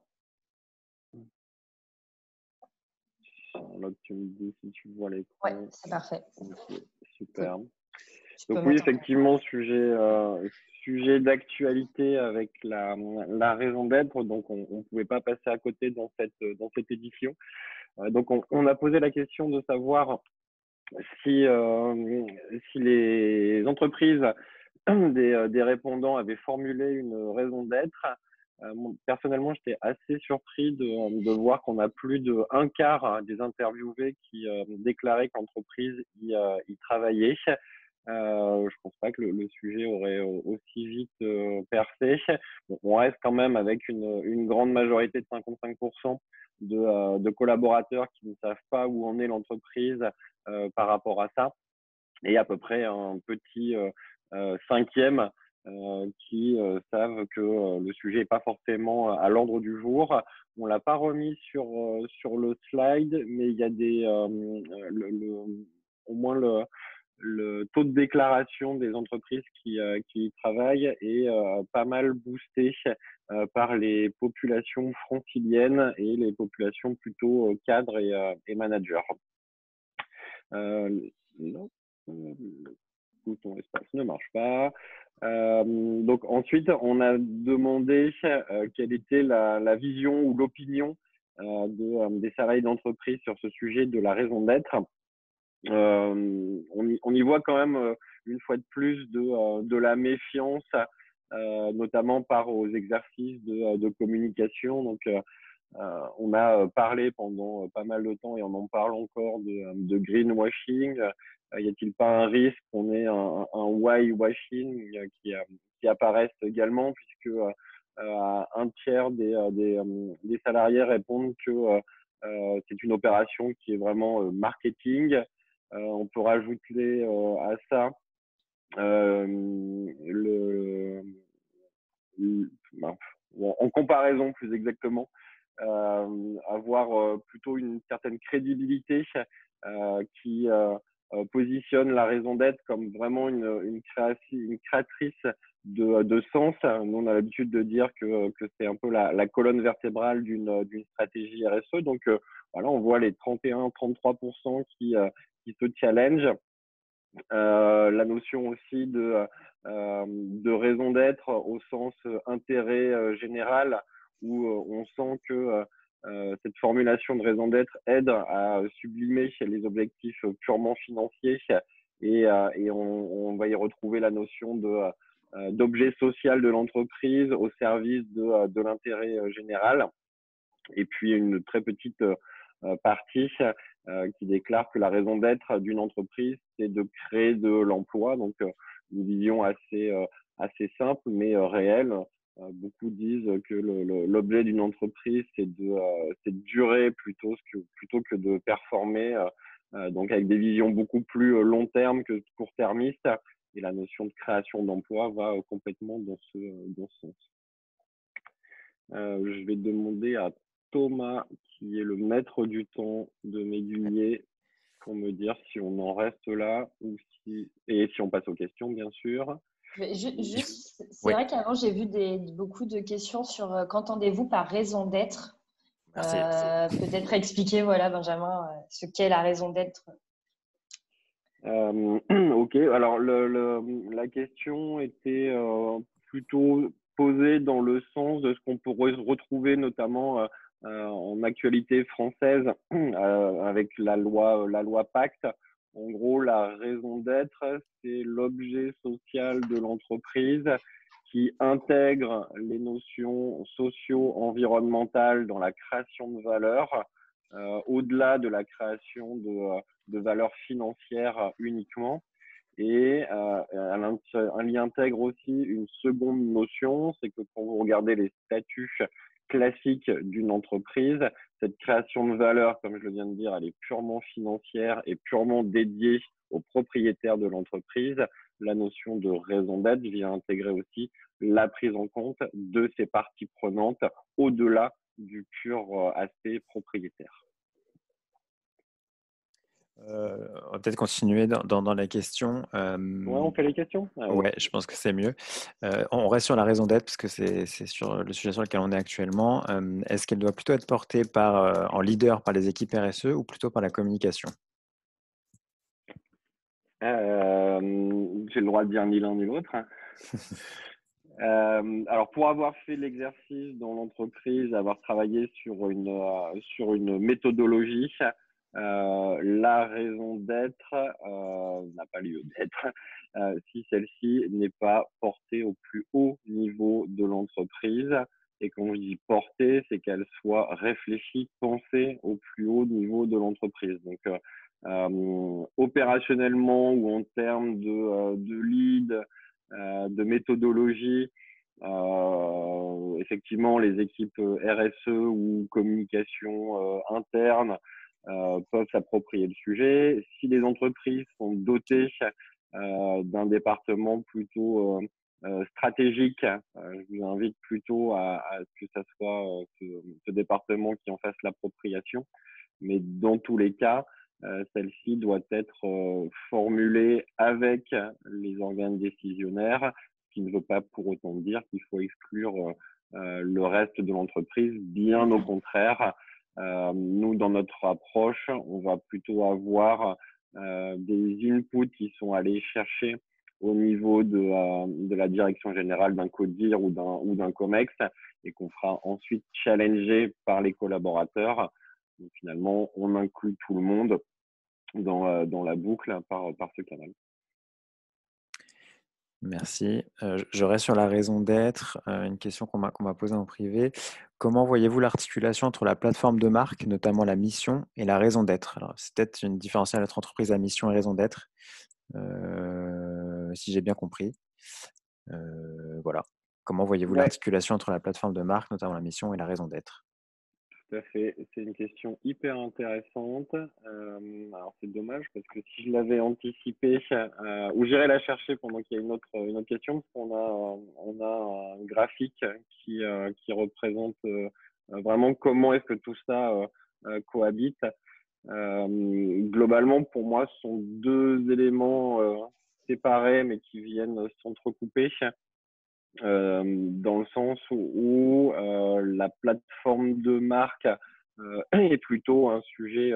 Charlotte, tu me dis si tu vois l'écran. Oui, c'est parfait. Ok, super. Cool. Donc oui, effectivement, sujet d'actualité avec la raison d'être. Donc, on ne pouvait pas passer à côté dans cette édition. Donc, on a posé la question de savoir si les entreprises des répondants avaient formulé une raison d'être. Personnellement, j'étais assez surpris de voir qu'on a plus d'un quart des interviewés qui déclaraient que l'entreprise y travaillait. Je pense pas que le sujet aurait aussi vite percé. Bon, on reste quand même avec une grande majorité de 55% de collaborateurs qui ne savent pas où en est l'entreprise par rapport à ça, et à peu près un petit cinquième qui savent que le sujet n'est pas forcément à l'ordre du jour. On l'a pas remis sur le slide, mais il y a au moins le taux de déclaration des entreprises qui y travaillent est pas mal boosté par les populations franciliennes et les populations plutôt cadres et managers. Non, le bouton espace ne marche pas. Donc ensuite, on a demandé quelle était la vision ou l'opinion des salariés d'entreprise sur ce sujet de la raison d'être. On y voit quand même une fois de plus de la méfiance, notamment par aux exercices de communication. Donc, on a parlé pendant pas mal de temps et on en parle encore de greenwashing. Y a-t-il pas un risque qu'on ait un whitewashing qui apparaisse également, puisque un tiers des salariés répondent que c'est une opération qui est vraiment marketing. On peut rajouter à ça en comparaison plus exactement, avoir plutôt une certaine crédibilité qui positionne la raison d'être comme vraiment une créatrice de sens. Nous, on a l'habitude de dire que c'est un peu la colonne vertébrale d'une stratégie RSE. Donc, voilà, on voit les 31-33% qui se challenge. La notion aussi de raison d'être au sens intérêt général, où on sent que cette formulation de raison d'être aide à sublimer les objectifs purement financiers, et on va y retrouver la notion d'objet social de l'entreprise au service de l'intérêt général. Et puis une très petite partie qui déclare que la raison d'être d'une entreprise, c'est de créer de l'emploi. Donc, une vision assez simple, mais réelle. Beaucoup disent que l'objet d'une entreprise, c'est de durer plutôt que de performer, donc avec des visions beaucoup plus long terme que court-termistes. Et la notion de création d'emploi va complètement dans ce sens. Je vais demander à Thomas, qui est le maître du temps de Médunier, pour me dire si on en reste là ou si on passe aux questions, bien sûr. Juste, c'est vrai qu'avant, j'ai vu beaucoup de questions sur qu'entendez-vous par raison d'être. Peut-être expliquer, voilà, Benjamin, ce qu'est la raison d'être. Ok, alors la question était plutôt posée dans le sens de ce qu'on pourrait retrouver notamment en actualité française avec la loi Pacte. En gros, la raison d'être, c'est l'objet social de l'entreprise qui intègre les notions socio-environnementales dans la création de valeur, au-delà de la création de valeurs financières uniquement. Et elle y intègre aussi une seconde notion, c'est que quand vous regardez les statuts classiques d'une entreprise, cette création de valeur, comme je le viens de dire, elle est purement financière et purement dédiée aux propriétaires de l'entreprise. La notion de raison d'être vient intégrer aussi la prise en compte de ces parties prenantes au-delà du pur aspect propriétaire. On va peut-être continuer dans la question. Ouais, on fait les questions. Ouais, je pense que c'est mieux. On reste sur la raison d'être parce que c'est sur le sujet sur lequel on est actuellement. Est-ce qu'elle doit plutôt être portée en leader par les équipes RSE ou plutôt par la communication? J'ai le droit de dire ni l'un ni l'autre. Alors, pour avoir fait l'exercice dans l'entreprise, avoir travaillé sur une méthodologie, la raison d'être n'a pas lieu d'être si celle-ci n'est pas portée au plus haut niveau de l'entreprise. Et quand je dis portée, c'est qu'elle soit réfléchie, pensée au plus haut niveau de l'entreprise. Donc, Opérationnellement ou en termes de lead, de méthodologie, effectivement, les équipes RSE ou communication interne peuvent s'approprier le sujet. Si les entreprises sont dotées d'un département plutôt stratégique, je vous invite plutôt à ce que ça soit ce département qui en fasse l'appropriation. Mais dans tous les cas, celle-ci doit être formulée avec les organes décisionnaires, ce qui ne veut pas pour autant dire qu'il faut exclure le reste de l'entreprise. Bien au contraire, nous, dans notre approche, on va plutôt avoir des inputs qui sont allés chercher au niveau de la direction générale d'un CODIR ou d'un COMEX et qu'on fera ensuite challenger par les collaborateurs. Donc, finalement, on inclut tout le monde dans la boucle par ce canal. Merci. Je reste sur la raison d'être. Une question qu'on m'a posée en privé. Comment voyez-vous l'articulation entre la plateforme de marque, notamment la mission, et la raison d'être? Alors, c'est peut-être une différence entre entreprise à mission et raison d'être, si j'ai bien compris. Voilà. Comment voyez-vous Ouais, l'articulation entre la plateforme de marque, notamment la mission, et la raison d'être? tout à fait. C'est une question hyper intéressante. Alors, c'est dommage parce que si je l'avais anticipé, ou j'irai la chercher pendant qu'il y a une autre question, parce qu'on a un graphique qui représente vraiment comment est-ce que tout ça cohabite. Globalement, pour moi, ce sont deux éléments séparés, mais qui viennent s'entrecouper. Dans le sens où la plateforme de marque est plutôt un sujet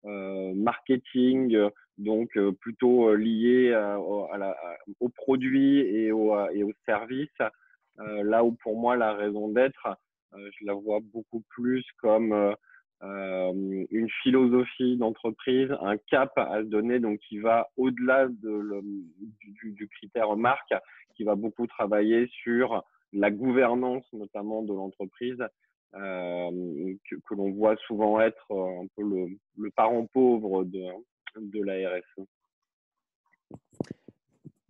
marketing, donc plutôt lié aux produits et aux services. Là où pour moi la raison d'être, je la vois beaucoup plus comme une philosophie d'entreprise, un cap à se donner, donc qui va au-delà du critère marque, qui va beaucoup travailler sur la gouvernance notamment de l'entreprise, que l'on voit souvent être un peu le parent pauvre de la RSE.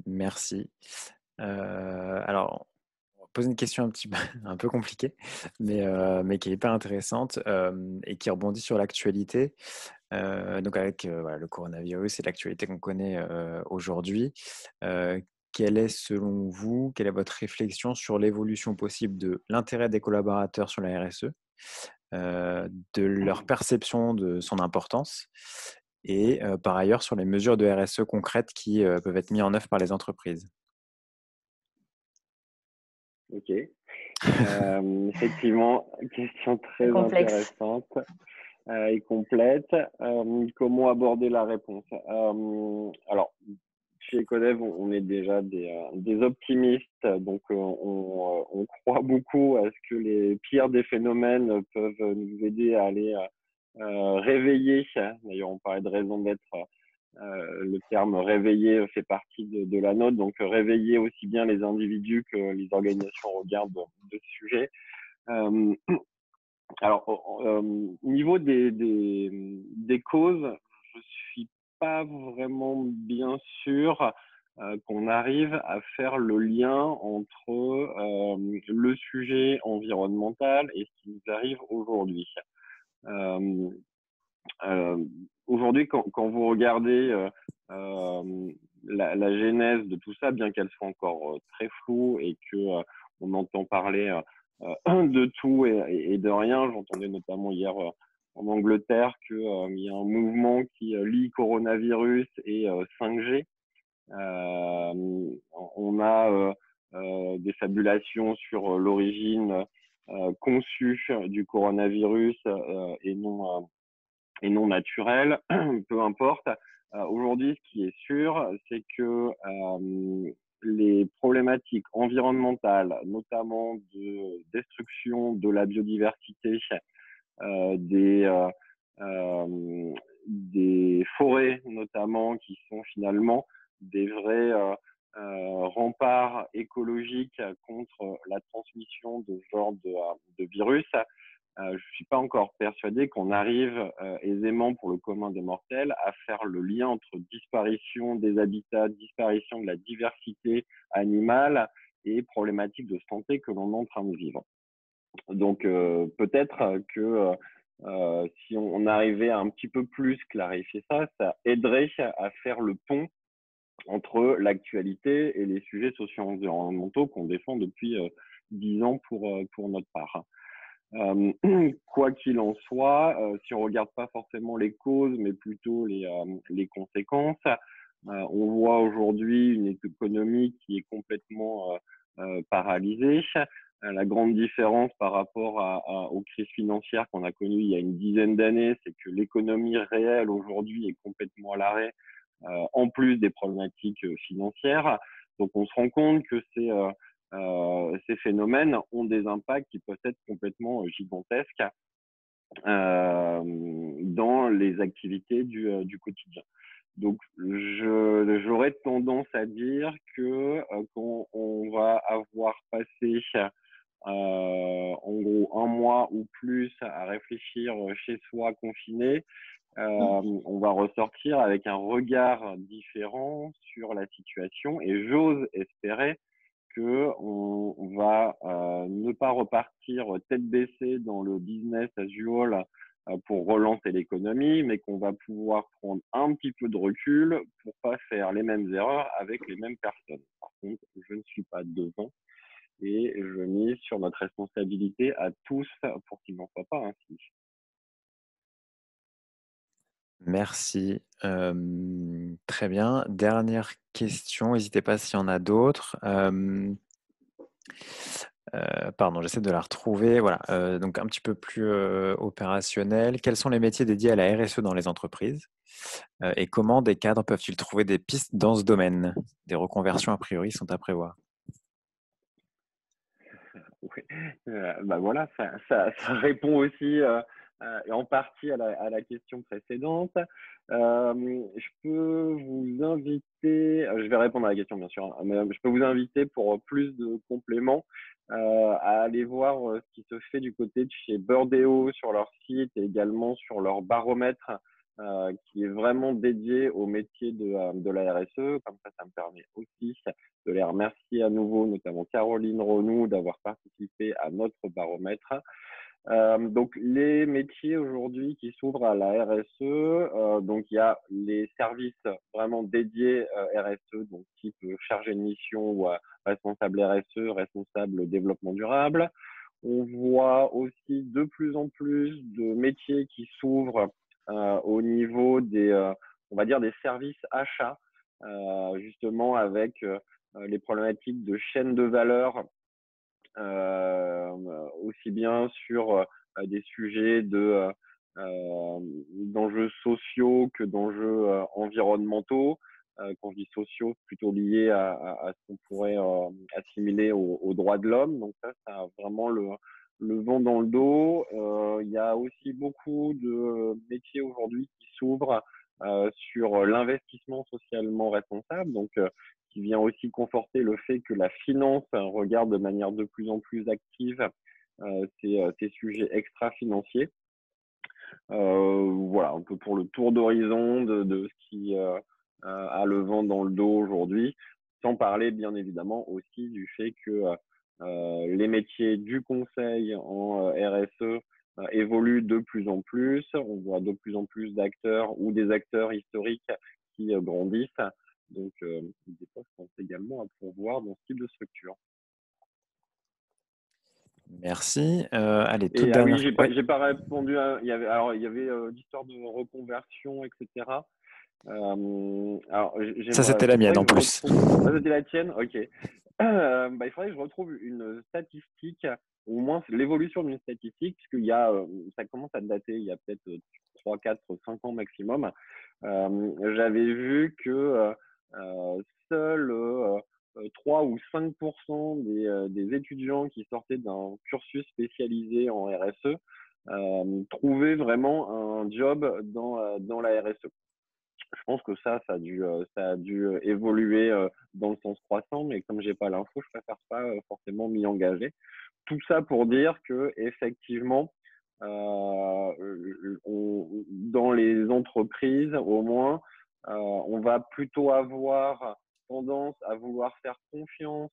Merci. Alors, on va poser une question un petit peu, un peu compliquée, mais qui est hyper intéressante et qui rebondit sur l'actualité. Donc avec voilà, le coronavirus et l'actualité qu'on connaît aujourd'hui, quelle est selon vous, quelle est votre réflexion sur l'évolution possible de l'intérêt des collaborateurs sur la RSE, de leur perception de son importance et par ailleurs sur les mesures de RSE concrètes qui peuvent être mises en œuvre par les entreprises? Ok. Effectivement, question très Complexe. intéressante et complète. Comment aborder la réponse? Alors, chez Ecodev, on est déjà des optimistes, donc on croit beaucoup à ce que les pires des phénomènes peuvent nous aider à aller réveiller. D'ailleurs, on parlait de raison d'être. Le terme réveiller fait partie de la note, donc réveiller aussi bien les individus que les organisations au regard de ce sujet. Alors, au niveau des causes, je suis pas vraiment bien sûr qu'on arrive à faire le lien entre le sujet environnemental et ce qui nous arrive aujourd'hui. Euh, Aujourd'hui, quand vous regardez la genèse de tout ça, bien qu'elle soit encore très floue et que on entend parler de tout et de rien, j'entendais notamment hier en Angleterre qu'il y a un mouvement qui lie coronavirus et 5G. On a des fabulations sur l'origine conçue du coronavirus et non naturelle, peu importe. Aujourd'hui, ce qui est sûr, c'est que les problématiques environnementales, notamment de destruction de la biodiversité, euh, des, euh, des forêts notamment, qui sont finalement des vrais remparts écologiques contre la transmission de ce genre de virus, je suis pas encore persuadé qu'on arrive aisément pour le commun des mortels à faire le lien entre disparition des habitats, disparition de la diversité animale et problématiques de santé que l'on est en train de vivre. Donc peut-être que si on arrivait à un petit peu plus clarifier ça, ça aiderait à faire le pont entre l'actualité et les sujets socio-environnementaux qu'on défend depuis 10 ans pour notre part. Quoi qu'il en soit, si on regarde pas forcément les causes, mais plutôt les conséquences, on voit aujourd'hui une économie qui est complètement paralysée. La grande différence par rapport aux crises financières qu'on a connues il y a une dizaine d'années, c'est que l'économie réelle aujourd'hui est complètement à l'arrêt, en plus des problématiques financières. Donc on se rend compte que ces phénomènes ont des impacts qui peuvent être complètement gigantesques dans les activités du quotidien. Donc, j'aurais tendance à dire que quand on va avoir passé en gros 1 mois ou plus à réfléchir chez soi confiné, on va ressortir avec un regard différent sur la situation et j'ose espérer qu'on va ne pas repartir tête baissée dans le business as usual pour relancer l'économie, mais qu'on va pouvoir prendre un petit peu de recul pour pas faire les mêmes erreurs avec les mêmes personnes. Par contre, je ne suis pas devant et je mise sur notre responsabilité à tous pour qu'il n'en soit pas ainsi. Merci. Très bien. Dernière question. N'hésitez pas s'il y en a d'autres. Pardon, j'essaie de la retrouver. Voilà. Donc un petit peu plus opérationnel. Quels sont les métiers dédiés à la RSE dans les entreprises? Et comment des cadres peuvent-ils trouver des pistes dans ce domaine? Des reconversions a priori sont à prévoir. Oui. Bah voilà, ça répond aussi en partie à la question précédente. Je peux vous inviter, je vais répondre à la question bien sûr, hein, mais je peux vous inviter pour plus de compléments à aller voir ce qui se fait du côté de chez Burdeo sur leur site et également sur leur baromètre qui est vraiment dédié au métier de la RSE. Comme ça me permet aussi de les remercier à nouveau, notamment Caroline Renou, d'avoir participé à notre baromètre. Donc, les métiers aujourd'hui qui s'ouvrent à la RSE, donc il y a les services vraiment dédiés RSE, donc type chargé de mission ou responsable RSE, responsable développement durable. On voit aussi de plus en plus de métiers qui s'ouvrent au niveau on va dire des services achats, justement avec les problématiques de chaîne de valeur, aussi bien sur des sujets d'enjeux sociaux que d'enjeux environnementaux. Quand je dis sociaux, plutôt liés à ce qu'on pourrait assimiler aux droits de l'homme. Donc ça a vraiment le vent dans le dos. Il y a aussi beaucoup de métiers aujourd'hui qui s'ouvrent sur l'investissement socialement responsable. Donc qui vient aussi conforter le fait que la finance regarde de manière de plus en plus active ces sujets extra-financiers. Voilà, un peu pour le tour d'horizon de ce qui a le vent dans le dos aujourd'hui, sans parler bien évidemment aussi du fait que les métiers du conseil en RSE évoluent de plus en plus. On voit de plus en plus d'acteurs ou des acteurs historiques qui grandissent. Donc, des postes sont également à pourvoir dans ce type de structure. Merci. Allez, toute Et dernière. oui, j'ai pas répondu il y avait l'histoire de reconversion, etc. Alors, Ça, c'était la mienne en plus. Ça, c'était la tienne? Ok. Il faudrait que je retrouve une statistique, ou au moins l'évolution d'une statistique, puisqu'il y a, ça commence à dater, il y a peut-être 3, 4, 5 ans maximum. J'avais vu que seuls 3 ou 5% des étudiants qui sortaient d'un cursus spécialisé en RSE trouvaient vraiment un job dans la RSE. Je pense que ça a dû évoluer dans le sens croissant, mais comme j'ai pas l'info, je préfère pas forcément m'y engager. Tout ça pour dire que effectivement, dans les entreprises, au moins, on va plutôt avoir tendance à vouloir faire confiance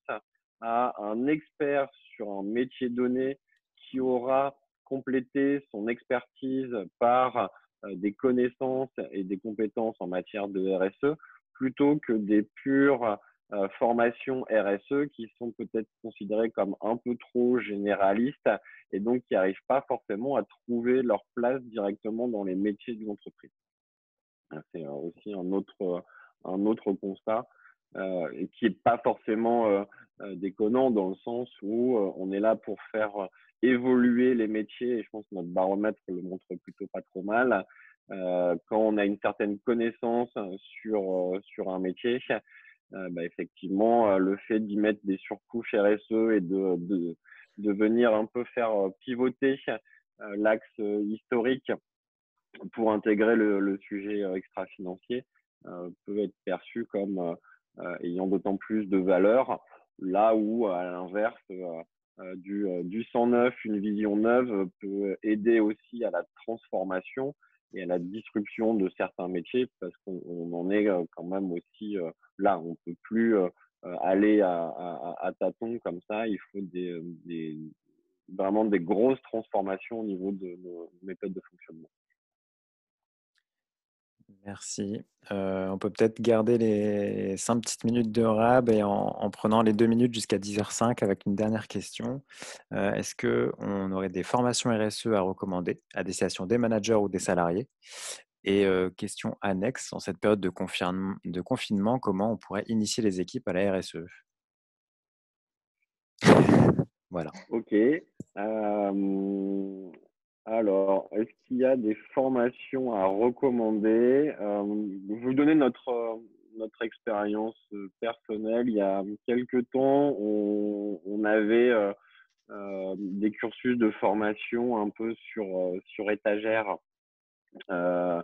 à un expert sur un métier donné qui aura complété son expertise par des connaissances et des compétences en matière de RSE, plutôt que des pures formations RSE qui sont peut-être considérées comme un peu trop généralistes et donc qui n'arrivent pas forcément à trouver leur place directement dans les métiers de l'entreprise. C'est aussi un autre constat et qui n'est pas forcément déconnant dans le sens où on est là pour faire évoluer les métiers et je pense que notre baromètre le montre plutôt pas trop mal. Quand on a une certaine connaissance sur un métier, effectivement, le fait d'y mettre des surcouches RSE et de venir un peu faire pivoter l'axe historique pour intégrer le sujet extra-financier peut être perçu comme ayant d'autant plus de valeur, là où, à l'inverse, du 109, une vision neuve peut aider aussi à la transformation et à la disruption de certains métiers parce qu'on en est quand même aussi là. On ne peut plus aller à tâtons comme ça. Il faut vraiment des grosses transformations au niveau de nos méthodes de fonctionnement. Merci. On peut peut-être garder les 5 petites minutes de rab et en prenant les 2 minutes jusqu'à 10h05 avec une dernière question. Est-ce qu'on aurait des formations RSE à recommander à destination des managers ou des salariés? Et question annexe, en cette période de confinement, comment on pourrait initier les équipes à la RSE? Voilà. Ok. Alors, est-ce qu'il y a des formations à recommander? Je vais vous donner notre expérience personnelle. Il y a quelques temps, on avait des cursus de formation un peu sur étagère. On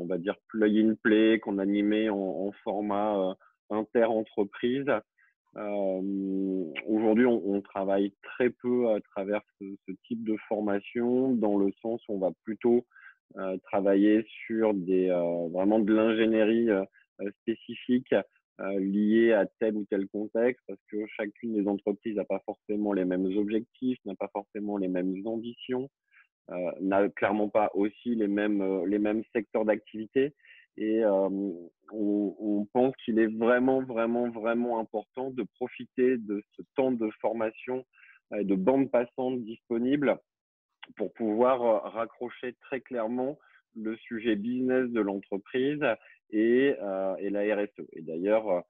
va dire plug and play qu'on animait en format inter-entreprise. Aujourd'hui, on travaille très peu à travers ce type de formation, dans le sens où on va plutôt travailler sur vraiment de l'ingénierie spécifique liée à tel ou tel contexte, parce que chacune des entreprises n'a pas forcément les mêmes objectifs, n'a pas forcément les mêmes ambitions, n'a clairement pas aussi les mêmes secteurs d'activité. Et on pense qu'il est vraiment, vraiment, vraiment important de profiter de ce temps de formation et de bande passante disponible pour pouvoir raccrocher très clairement le sujet business de l'entreprise et la RSE. Et d'ailleurs,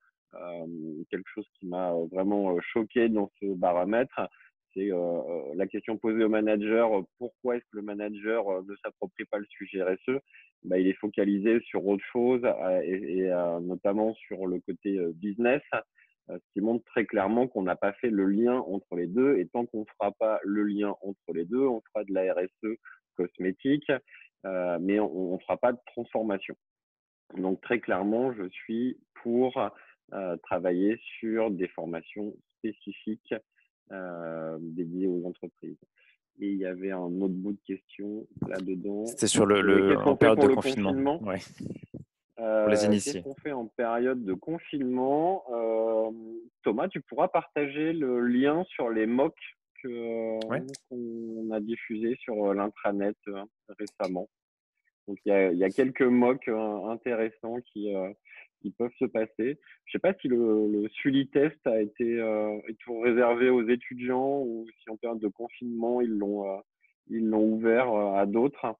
quelque chose qui m'a vraiment choqué dans ce baromètre, c'est la question posée au manager, pourquoi est-ce que le manager ne s'approprie pas le sujet RSE? Il est focalisé sur autre chose et notamment sur le côté business, ce qui montre très clairement qu'on n'a pas fait le lien entre les deux. Et tant qu'on ne fera pas le lien entre les deux, on fera de la RSE cosmétique, mais on ne fera pas de transformation. Donc très clairement, je suis pour travailler sur des formations spécifiques dédiées aux entreprises. Et il y avait un autre bout de question là-dedans. C'était sur Qu'est-ce en qu'on fait période pour de le confinement. confinement? Ouais. Pour les Qu'est-ce initiés. qu'on fait en période de confinement? Thomas, tu pourras partager le lien sur les MOOC Ouais. qu'on a diffusés sur l'intranet récemment. Donc, il y a quelques MOOC intéressants qui peuvent se passer. Je ne sais pas si le Sully-test est tout réservé aux étudiants ou si en période de confinement, ils l'ont ouvert à d'autres.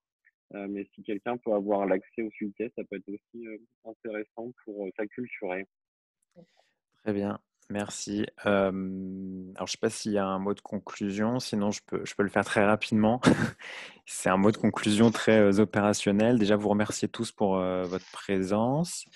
Mais si quelqu'un peut avoir l'accès au Sully-test, ça peut être aussi intéressant pour s'acculturer. Très bien, merci. Alors, je ne sais pas s'il y a un mot de conclusion, sinon je peux le faire très rapidement. C'est un mot de conclusion très opérationnel. Déjà, vous remercier tous pour votre présence.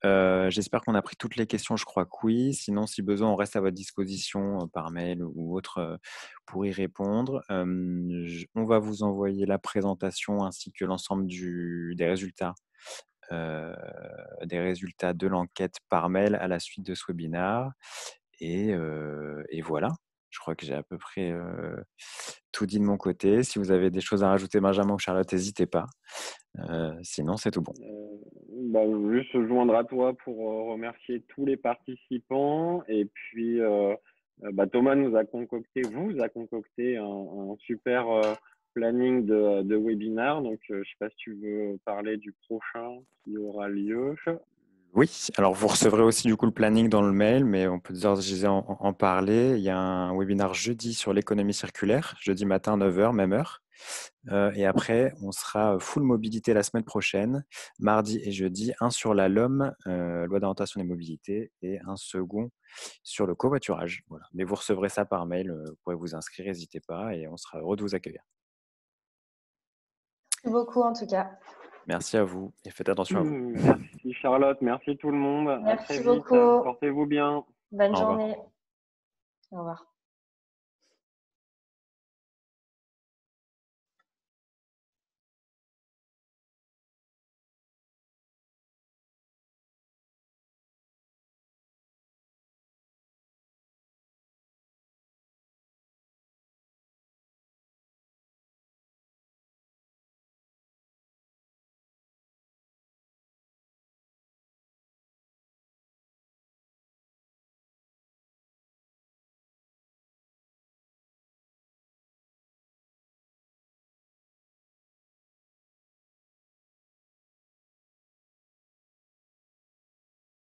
J'espère qu'on a pris toutes les questions, je crois que oui. Sinon, si besoin, on reste à votre disposition par mail ou autre pour y répondre. On va vous envoyer la présentation ainsi que l'ensemble des résultats de l'enquête par mail à la suite de ce webinaire. Et voilà. Je crois que j'ai à peu près tout dit de mon côté. Si vous avez des choses à rajouter, Benjamin ou Charlotte, n'hésitez pas. Sinon, c'est tout bon. Juste se joindre à toi pour remercier tous les participants. Et puis, Thomas vous a concocté un super planning de webinar. Donc, je ne sais pas si tu veux parler du prochain qui aura lieu. Oui, alors vous recevrez aussi du coup le planning dans le mail, mais on peut d'ores et déjà en parler. Il y a un webinar jeudi sur l'économie circulaire, jeudi matin 9h, même heure. Et après, on sera full mobilité la semaine prochaine, mardi et jeudi, un sur la LOM, loi d'orientation des mobilités, et un second sur le covoiturage. Voilà. Mais vous recevrez ça par mail, vous pourrez vous inscrire, n'hésitez pas, et on sera heureux de vous accueillir. Merci beaucoup en tout cas. Merci à vous et faites attention à vous. Merci Charlotte, merci tout le monde. Merci à très vite. beaucoup. Portez-vous bien. Bonne Au revoir. journée. Au revoir.